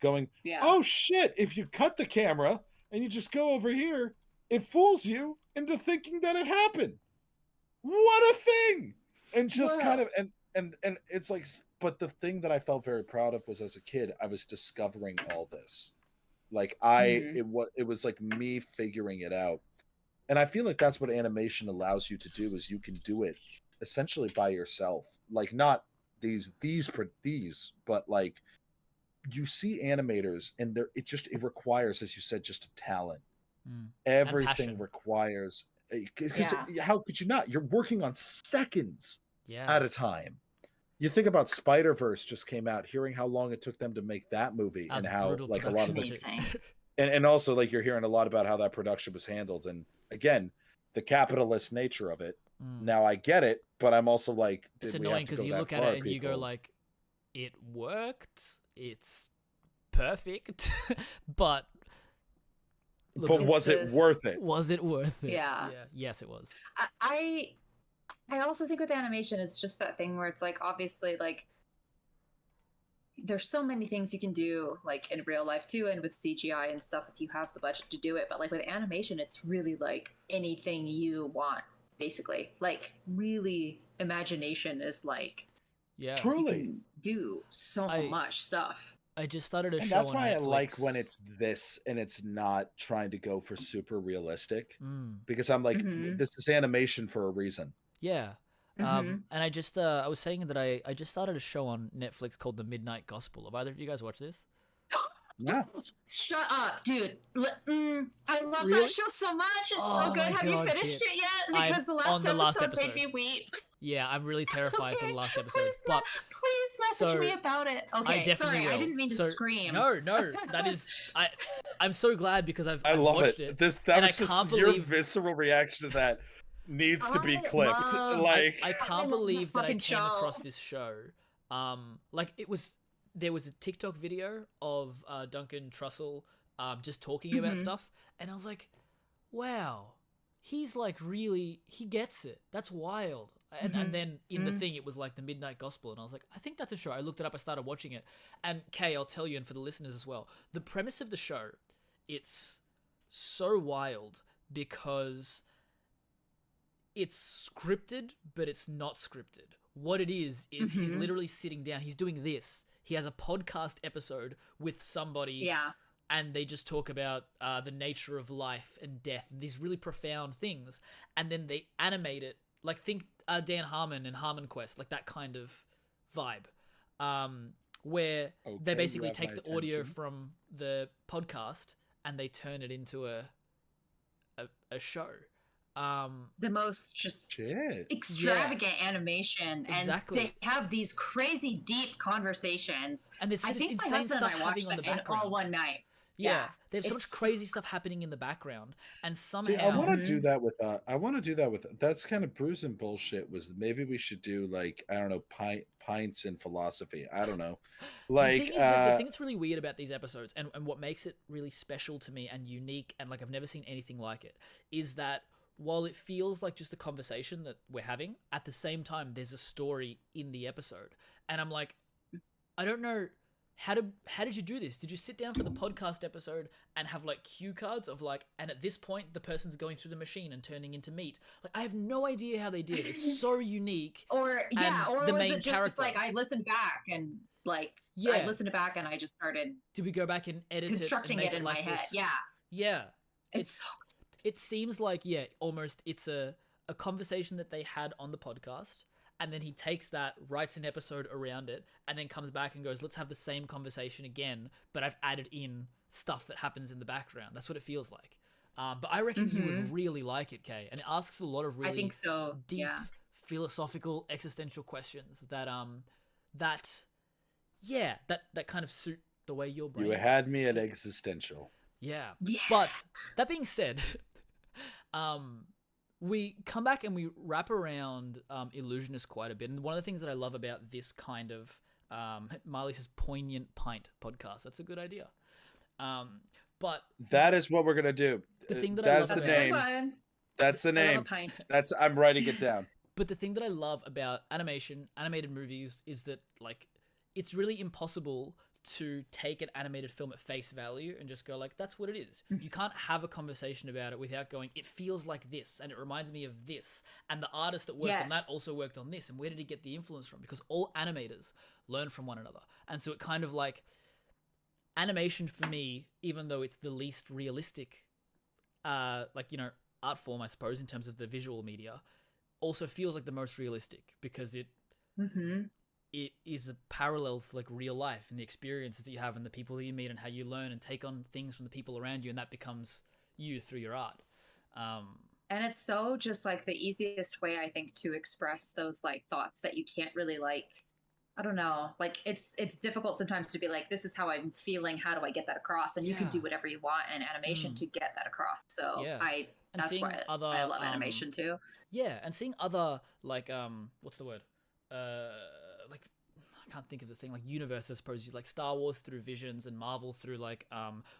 going, Yeah. oh shit, if you cut the camera and you just go over here, it fools you into thinking that it happened. What a thing! And just kind of and it's like, but the thing that I felt very proud of was, as a kid, I was discovering all this. Like it was like me figuring it out. And I feel like that's what animation allows you to do, is you can do it essentially by yourself. Like not these, but like you see animators and it requires, as you said, just a talent. Everything requires, because how could you not? You're working on seconds at a time. You think about Spider-Verse just came out, hearing how long it took them to make that movie, and how like a lot of the, and also like you're hearing a lot about how that production was handled, and again, the capitalist nature of it. Now I get it, but I'm also like, it's annoying because you look at it and you go like, it worked, it's perfect, but was it worth it? Was it worth it? Yeah. Yes, it was. I also think with animation, it's just that thing where it's like, obviously, like, there's so many things you can do, like in real life too, and with CGI and stuff if you have the budget to do it. But like with animation, it's really like anything you want, basically. Like really, imagination is like, truly, you can do so much stuff. I just started a and show that's on why Netflix. I like when it's this and it's not trying to go for super realistic, because I'm like, this is animation for a reason. Yeah. And I just I was saying that I just started a show on Netflix called The Midnight Gospel. Have either of you guys watched this? Yeah. Shut up, dude. I love Really? that show so much. It's Oh so good. my Have you God, finished Kit. it yet? I'm Because the on the last last episode episode. made me weep. Yeah, I'm really terrified for the last episode. Please, But please message me about it. Okay, I definitely sorry, will. I didn't mean to scream. No, that is I'm so glad because I've love watched it. it. That and was just your visceral reaction to that needs to be clipped. Like I can't believe that I came show. across this show. Like there was a TikTok video of Duncan Trussell just talking about stuff, and I was like, wow, he's like really, he gets it. That's wild. And then in the thing, it was like The Midnight Gospel, and I was like, I think that's a show. I looked it up, I started watching it, and Kay, I'll tell you, and for the listeners as well, the premise of the show, it's so wild because it's scripted, but it's not scripted. What it is he's literally sitting down, he's doing this. He has a podcast episode with somebody, and they just talk about the nature of life and death, and these really profound things, and then they animate it, like think Dan Harmon and Harmon Quest, like that kind of vibe, where they basically take the audio from the podcast and they turn it into a show. The most just extravagant animation, and they have these crazy deep conversations. And there's I think insane my husband stuff and I watched happening on the them background all one night. Yeah, there's so much crazy stuff happening in the background, and somehow I want to do that with. I want to do that with. That's kind of Bruce and bullshit. Was maybe we should do like, I don't know, pints in philosophy. I don't know. Like the thing that's really weird about these episodes, and what makes it really special to me and unique, and like I've never seen anything like it, is that while it feels like just a conversation that we're having, at the same time there's a story in the episode, and I'm like, I don't know. How did you do this? Did you sit down for the podcast episode and have like cue cards of like, and at this point the person's going through the machine and turning into meat? Like, I have no idea how they did it. It's so unique. Or the was main it just character, like I listened back and like I listened back and I just started. Did we go back and edit constructing it and make it in like my head? this? Yeah. It seems like almost it's a conversation that they had on the podcast. And then he takes that, writes an episode around it, and then comes back and goes, let's have the same conversation again, but I've added in stuff that happens in the background. That's what it feels like. But I reckon you would really like it, Kay. And it asks a lot of really deep, philosophical, existential questions that yeah, that kind of suit the way your brain You had works. me at So- existential. yeah. Yeah. But that being said, we come back and we wrap around Illusionist quite a bit. And one of the things that I love about this kind of Marley says poignant pint podcast. That's a good idea. But That is what we're gonna do. the thing that That's I love the about name. One. That's the I love a name. pint. I'm writing it down. But the thing that I love about animated movies, is that like it's really impossible to take an animated film at face value and just go like, that's what it is. You can't have a conversation about it without going, it feels like this and it reminds me of this, and the artist that worked on that Yes. also worked on this, and where did he get the influence from? Because all animators learn from one another. And so it kind of like, animation for me, even though it's the least realistic art form, I suppose, in terms of the visual media, also feels like the most realistic, because it is a parallel to like real life and the experiences that you have and the people that you meet and how you learn and take on things from the people around you, and that becomes you through your art. And it's so just like the easiest way, I think, to express those like thoughts that you can't really like, I don't know, like it's difficult sometimes to be like, this is how I'm feeling, how do I get that across? And you can do Yeah. whatever you want in animation to get that across. So Yeah. And that's seeing why other, I love animation too. Yeah, and seeing other like what's the word? Like I can't think of the thing, like universe, I suppose, like Star Wars through Visions and Marvel through like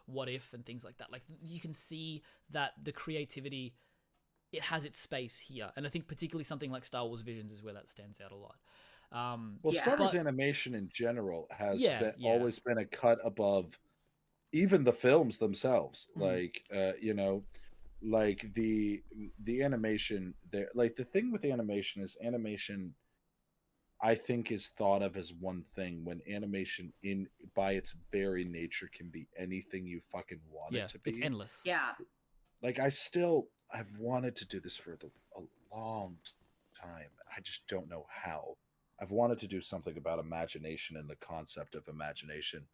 What If and things like that. Like you can see that the creativity, it has its space here, and I think particularly something like Star Wars Visions is where that stands out a lot. Well, Yeah. Star Wars But- animation in general has Yeah, yeah. always been a cut above even the films themselves. Like like the animation there, like the thing with animation is animation, I think, is thought of as one thing, when animation in by its very nature can be anything you fucking want Yeah, it to be. it's endless. Yeah. Like I've wanted to do this for a long time. I just don't know how. I've wanted to do something about imagination and the concept of imagination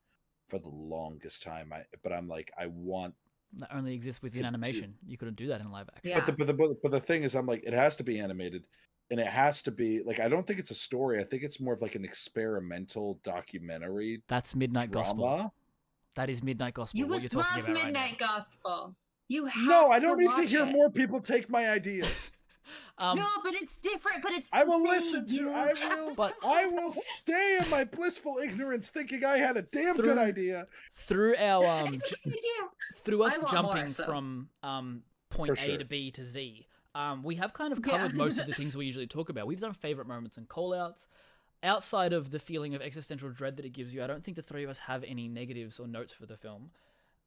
for the longest time. But I'm like, I want. That only exists within animation. You couldn't do that in live action. Yeah. But the thing is, I'm like, it has to be animated, and it has to be like, I don't think it's a story. I think it's more of like an experimental documentary. That's Midnight Gospel. Drama. That is Midnight Gospel. You what would you're talking love about Midnight right Gospel. You have No, I don't need to watch hear it. more people take my ideas. now. No, but it's different. But it's I will the listen same, to. you- I will stay in my blissful ignorance, thinking I had a damn good Through- idea. through our It's what you do. through us I want jumping more, so. from point For A sure. to B to Z, we have kind of Yeah. covered most of the things we usually talk about. We've done favorite moments and call-outs. Outside of the feeling of existential dread that it gives you, I don't think the three of us have any negatives or notes for the film.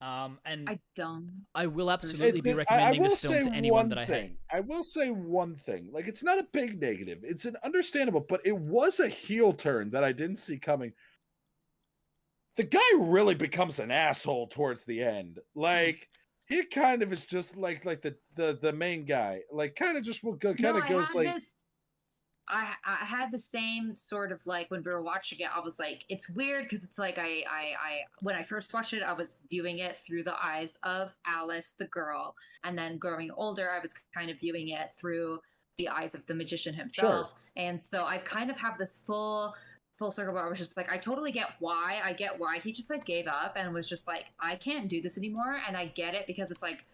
And I don't. I will absolutely be recommending this film to anyone that I hate. I will say one thing. Like, it's not a big negative. It's an understandable, but it was a heel turn that I didn't see coming. The guy really becomes an asshole towards the end. Like, he kind of is just like the main guy. Like, kind of just will go, kind of goes like. I had the same sort of like when we were watching it, I was like, it's weird because it's like I when I first watched it, I was viewing it through the eyes of Alice, the girl, and then growing older, I was kind of viewing it through the eyes of the magician himself. Sure. And so I've kind of have this full circle where I was just like, I totally get why. I get why he just like gave up and was just like, I can't do this anymore. And I get it because it's like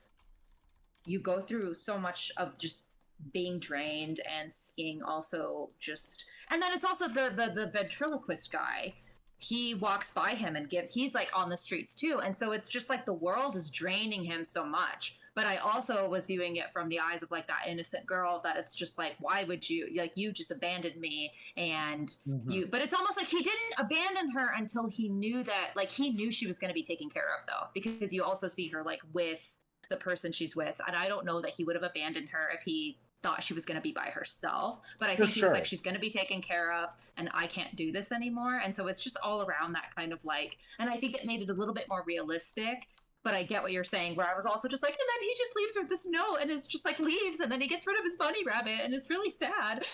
you go through so much of just being drained and seeing also just, and then it's also the ventriloquist guy. He walks by him and he's like on the streets too, and so it's just like the world is draining him so much. But I also was viewing it from the eyes of like that innocent girl, that it's just like, why would you, like, you just abandoned me, and you, but it's almost like he didn't abandon her until he knew that, like, he knew she was going to be taken care of though, because you also see her like with the person she's with, and I don't know that he would have abandoned her if he thought she was going to be by herself, but I think he was like, she's going to be taken care of and I can't do this anymore. And so it's just all around that kind of like, and I think it made it a little bit more realistic. But I get what you're saying, where I was also just like, and then he just leaves her this note and it's just like leaves, and then he gets rid of his bunny rabbit, and it's really sad.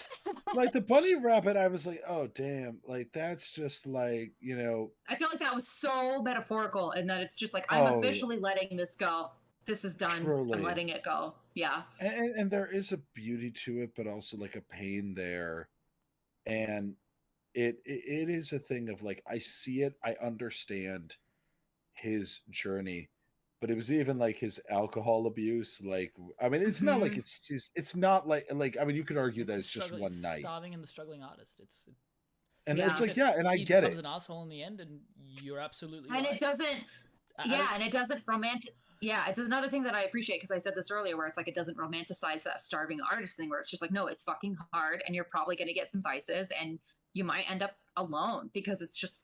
Like the bunny rabbit, I was like, oh damn, like that's just like, you know, I feel like that was so metaphorical, and that it's just like, I'm officially letting this go. This is done. Truly. I'm letting it go. Yeah. And there is a beauty to it, but also like a pain there. And it is a thing of like I see it, I understand his journey, but it was even like his alcohol abuse. Like, I mean, it's not like Mhm. it's not like I mean, you could argue It's that the it's just struggle. It's one night, starving and the struggling artist. and Let's it's Yeah. face like it, yeah, and I he get becomes it. an asshole in the end, and you're absolutely And it right. doesn't, I yeah, don't, and it doesn't romantic. Yeah, it's another thing that I appreciate because I said this earlier, where it's like it doesn't romanticize that starving artist thing, where it's just like, no, it's fucking hard, and you're probably going to get some vices, and you might end up alone because it's just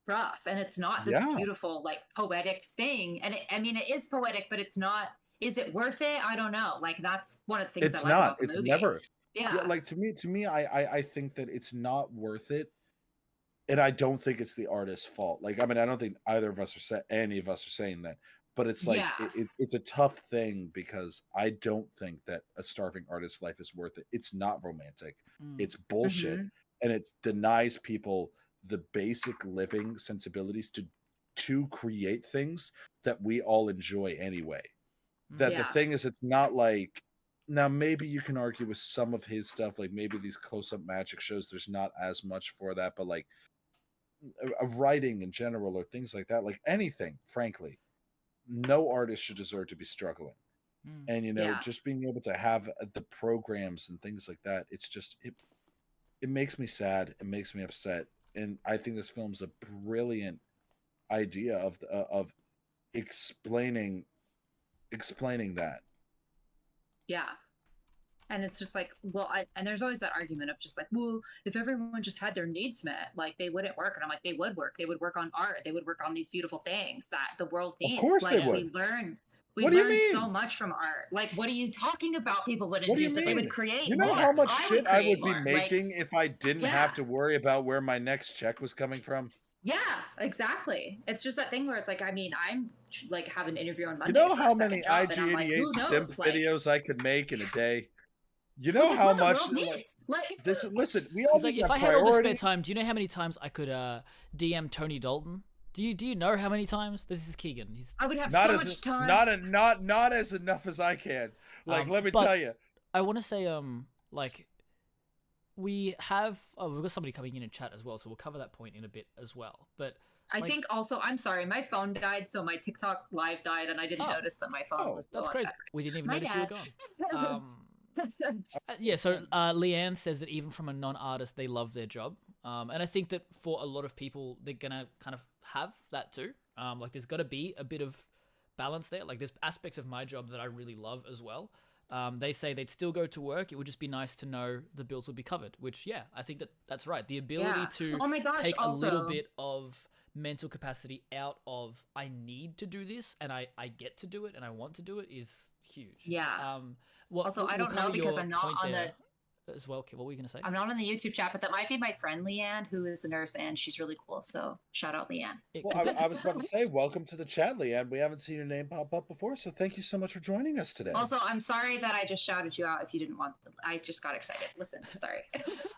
rough, and it's not this Yeah, beautiful, like poetic thing. And I mean, it is poetic, but it's not. Is it worth it? I don't know. Like that's one of the things I it's like not. about the It's movie. never. Yeah, Yeah, like to me, I think that it's not worth it, and I don't think it's the artist's fault. Like, I mean, I don't think either of us any of us are saying that, but it's like yeah, it's a tough thing because I don't think that a starving artist's life is worth it. It's not romantic. mm, It's bullshit, hmm, and it denies people the basic living sensibilities to create things that we all enjoy anyway. That the mm, yeah, thing is, it's not like now maybe you can argue with some of his stuff, like maybe these close-up magic shows, there's not as much for that, but like of writing in general or things like that, like anything, frankly, no artist should deserve to be struggling. mm. And yeah, just being able to have the programs and things like that, it's just it makes me sad, it makes me upset, and I think this film's a brilliant idea of explaining explaining that. yeah. And it's just like, well, and there's always that argument of just like, well, if everyone just had their needs met, like they wouldn't work. And I'm like, they would work. They would work on art. They would work on these beautiful things that the world Of needs. course they Like Yeah. would. we What do you learn so mean? much from art. Like, what are you talking about? People What wouldn't do do you this. They would mean? create You know more. how much I would shit I create would be more. Like, making if I didn't yeah, have to worry about where my next check was coming from? yeah, exactly. It's just that thing where it's like, I mean, I'm like have an interview on You Monday know for a how second many job, and I'm like, IG88 who simp knows? Like, videos I could make in a day? You know which is how what the much world needs. Like, this listen, we all He's need like, to if have I had all the spare priorities. time, do you know how many times I could DM Tony Dalton? Do you know how many times? This is Keegan. He's I would have Not so as much time. not as enough as I can. Like, let me but tell you. I want to say like we've got somebody coming in chat as well, so we'll cover that point in a bit as well. But I like, think also, I'm sorry, my phone died, so my TikTok live died, and I didn't oh, notice that my phone was still that's on crazy. battery. We didn't even My notice you were bad. gone. Yeah, so Leanne says that even from a non-artist, they love their job, and I think that for a lot of people, they're gonna kind of have that too. Like, there's got to be a bit of balance there. Like, there's aspects of my job that I really love as well. They say they'd still go to work. It would just be nice to know the bills will be covered. Which, yeah, I think that's right. The ability Yeah. to Oh my gosh, take a little also- bit of mental capacity out of I need to do this and I get to do it and I want to do it is huge. Yeah. Well, Also, I don't know cover because your I'm not point on there as well. What were you gonna say? I'm not on the YouTube chat, but that might be my friend Leanne, who is a nurse, and she's really cool. So shout out Leanne. It Well, could be. I was about to say, welcome to the chat, Leanne. We haven't seen your name pop up before, so thank you so much for joining us today. Also, I'm sorry that I just shouted you out if you didn't want. I just got excited. Listen, sorry.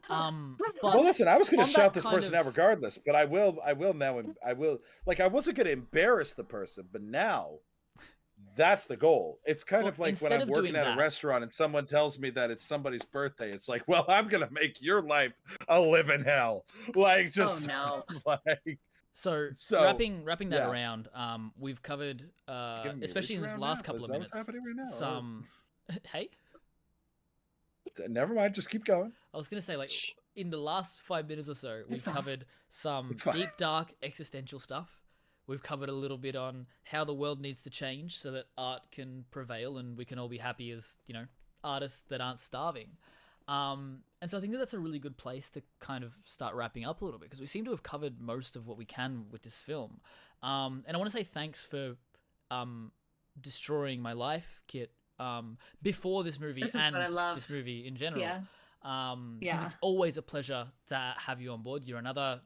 But Well, listen, I was going on to that shout this kind person of- out regardless, but I will now, I will, like, I wasn't going to embarrass the person, but now that's the goal. It's kind Well, of like when instead I'm of working doing at that- a restaurant and someone tells me that it's somebody's birthday. It's like, well, I'm going to make your life a living hell. Like, just no. like, So, So, wrapping that yeah. around, we've covered, Giving me a especially in reach this around last now? couple Is of that what's minutes, happening right now, or- some. Hey, never mind. Just keep going. I was gonna say, like, in the last 5 minutes or so, we've fine. covered some It's fine. deep, dark, existential stuff. We've covered a little bit on how the world needs to change so that art can prevail and we can all be happy as, artists that aren't starving. And so I think that that's a really good place to kind of start wrapping up a little bit because we seem to have covered most of what we can with this film. And I want to say thanks for destroying my life, Kit, before this movie This is and what I love. this movie in general. Yeah. 'Cause Yeah. it's always a pleasure to have you on board. You're another,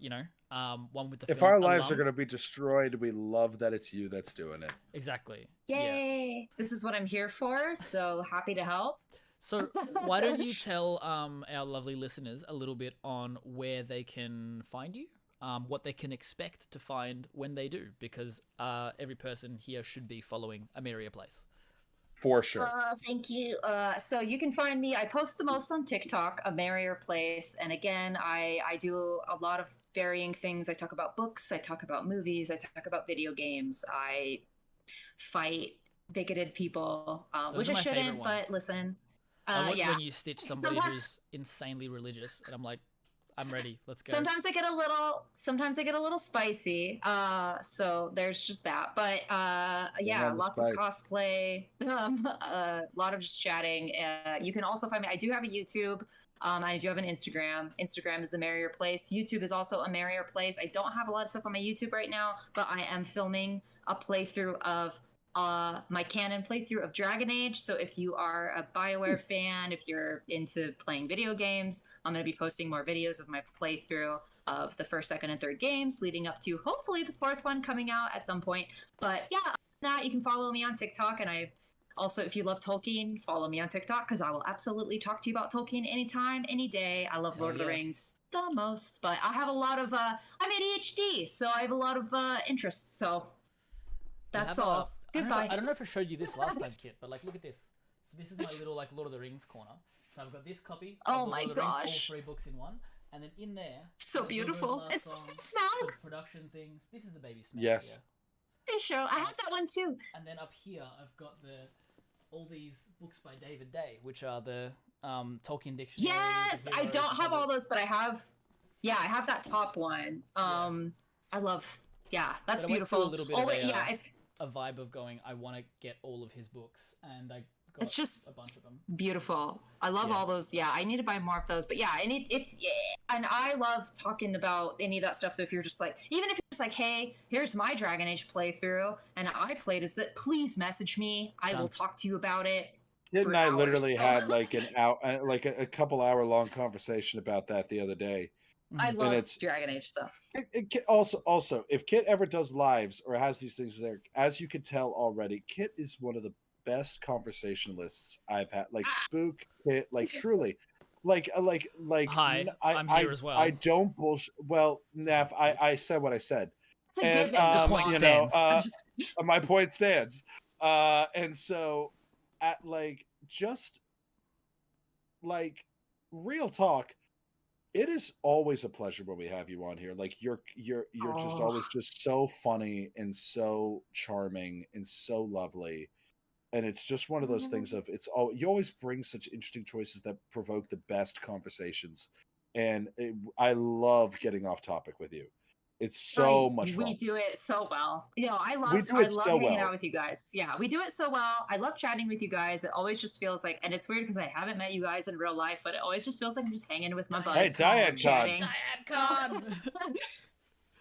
one with the If film's our lives are alum. going to be destroyed, we love that it's you that's doing it. Exactly. Yeah. Yay! This is what I'm here for. So happy to help. So why don't you tell our lovely listeners a little bit on where they can find you, what they can expect to find when they do, because every person here should be following A Merrier Place. For sure. Thank you. So you can find me. I post the most on TikTok, A Merrier Place. And again, I do a lot of varying things. I talk about books. I talk about movies. I talk about video games. I fight bigoted people, Those which are I my favorite shouldn't. ones. But listen, I like yeah. when you stitch somebody Sometimes- who's insanely religious, and I'm like, I'm ready. Let's go. Sometimes I get a little spicy. So there's just that. But yeah, on the lots spice. of cosplay, a lot of just chatting. You can also find me. I do have a YouTube. I do have an Instagram. Instagram is A Merrier Place. YouTube is also A Merrier Place. I don't have a lot of stuff on my YouTube right now, but I am filming a playthrough of my canon playthrough of Dragon Age. So if you are a BioWare fan, if you're into playing video games, I'm going to be posting more videos of my playthrough of the first, second, and third games, leading up to hopefully the fourth one coming out at some point. But yeah, other than that, you can follow me on TikTok, and I also, if you love Tolkien, follow me on TikTok because I will absolutely talk to you about Tolkien anytime, any day. I love Lord of the Rings the most, but I have a lot of I'm ADHD, so I have a lot of interests. So that's all. Goodbye. I don't know if I showed you this last time, Kit, but like, look at this. So this is my little like Lord of the Rings corner. So I've got this copy. Oh of my Lord of the Rings, all gosh. 3 books in one, and then in there. So the Bilbo's beautiful. last It's song, Smaug. the production things. This is the baby Smaug. Yes. Yeah. Hey, sure. I have that one too. And then up here, I've got all these books by David Day, which are the Tolkien dictionary. Yes, I don't have all those, but I have. Yeah, I have that top one. I love. Yeah, that's But I went through beautiful. a little bit Oh of wait, yeah. If a vibe of going, I want to get all of his books, and I got It's just a bunch of them. beautiful. I love all those. Yeah, I need to buy more of those. But yeah, and I love talking about any of that stuff. So if you're just like, even if you're just like, hey, here's my Dragon Age playthrough, and I played as that, please message me. I will talk to you about it. Kid and I literally so- had like a couple hour long conversation about that the other day. I love it's- Dragon Age stuff. Also, if Kit ever does lives or has these things there, as you can tell already, Kit is one of the best conversationalists I've had. Like Spook, Kit, like truly, like. Hi, I'm here as well. I don't bullshit. Well, Neff, I said what I said, It's a and given. The point you stands. know, my point stands. And so, at like just like real talk. It is always a pleasure when we have you on here. Like you're just always just so funny and so charming and so lovely. And it's just one of those things of you always bring such interesting choices that provoke the best conversations. And I love getting off topic with you. It's so much fun. We do it so well. You know, I love so hanging well. out with you guys. Yeah, we do it so well. I love chatting with you guys. It always just feels like, and it's weird because I haven't met you guys in real life, but it always just feels like I'm just hanging with my buds. Hey, Diane chatting. Con.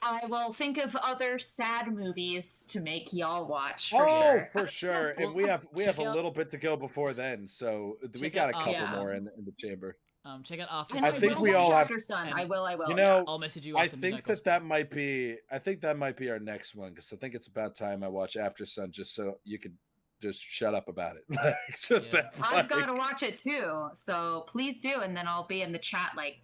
I will think of other sad movies to make y'all watch. For sure. And we have check a out- little bit to go before then, so we Check got a out couple After more Sun. in the chamber. Check out After And I Sun. think will we watch all have- After Sun. and- I will. You know, I'll message you. I After think Midnight that Gospel. might be our next one because I think it's about time I watch After Sun just so you could just shut up about it. I've got to watch it too, so please do, and then I'll be in the chat like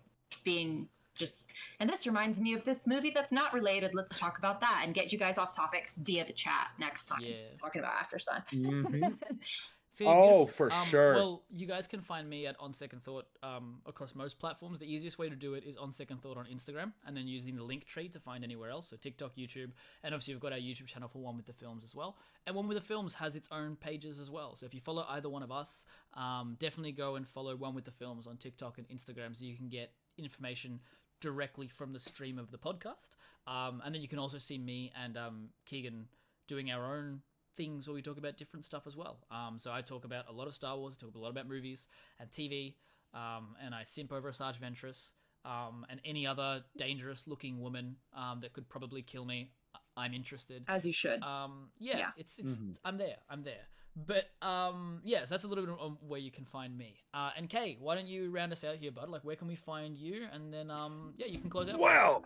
being just. And this reminds me of this movie that's not related. Let's talk about that and get you guys off topic via the chat next time. Yeah. Talking about After Sun. Mhm. See, Oh, beautiful. for sure. Well, you guys can find me at On Second Thought across most platforms. The easiest way to do it is On Second Thought on Instagram, and then using the link tree to find anywhere else. So TikTok, YouTube, and obviously we've got our YouTube channel for One with the Films as well. And One with the Films has its own pages as well. So if you follow either one of us, definitely go and follow One with the Films on TikTok and Instagram, so you can get information directly from the stream of the podcast. And then you can also see me and Keegan doing our own things where we talk about different stuff as well. So I talk about a lot of Star Wars, I talk a lot about movies and TV, and I simp over Asajj Ventress, and any other dangerous looking woman that could probably kill me. I'm interested. As you should. Yeah. It's I'm there. But yes, that's a little bit of where you can find me. And Kay, why don't you round us out here, bud? Like, where can we find you? And then you can close out. Well,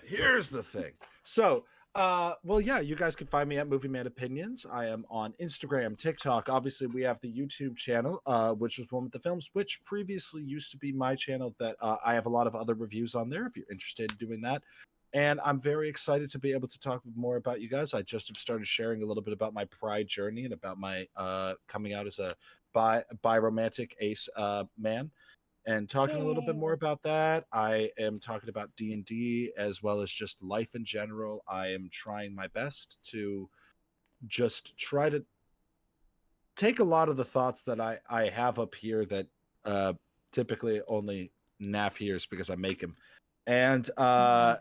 here's the thing. So, you guys can find me at Movie Man Opinions. I am on Instagram, TikTok. Obviously, we have the YouTube channel, which was One with the Films, which previously used to be my channel that I have a lot of other reviews on there if you're interested in doing that. And I'm very excited to be able to talk more about you guys. I just have started sharing a little bit about my pride journey and about my coming out as a bi-romantic ace man, and talking a little bit more Yay. about that. I am talking about D&D as well as just life in general. I am trying my best to just try to take a lot of the thoughts that I have up here that typically only Naf hears because I make him. And I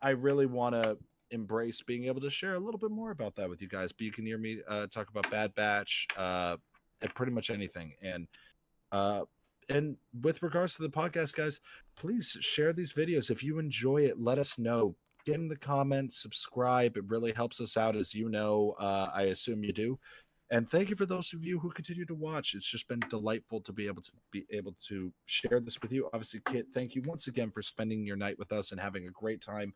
really want to embrace being able to share a little bit more about that with you guys. But you can hear me talk about Bad Batch and pretty much anything. And with regards to the podcast, guys, please share these videos. If you enjoy it, let us know. Get in the comments, subscribe. It really helps us out, as you know. I assume you do. And thank you for those of you who continue to watch. It's just been delightful to be able to share this with you. Obviously, Kit, thank you once again for spending your night with us and having a great time.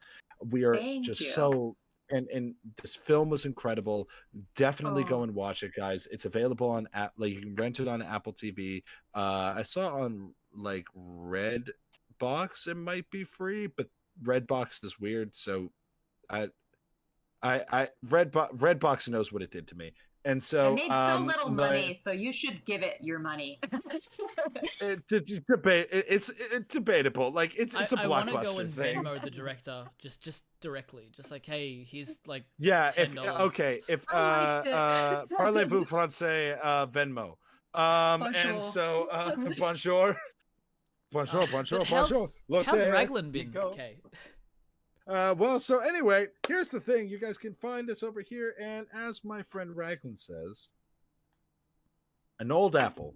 We are Thank just you. so and this film was incredible. Definitely go Oh. and watch it, guys. It's available on app, like you can rent it on Apple TV. I saw on like Redbox it might be free, but Redbox is weird, so Redbox knows what it did to me. And so It made so little money, like, so you should give it your money. it's debatable. Like it's a I want to go blockbuster and thing. Venmo the director just directly, just like, hey, here's like Yeah, if $10. okay, if I liked it. parlez-vous français, Venmo. And Bonjour. so bonjour. Bonjour, bonjour, But bonjour. Look how's there, Raglan been? Nico. Okay. Well, so anyway, here's the thing. You guys can find us over here, and as my friend Raglan says, an old apple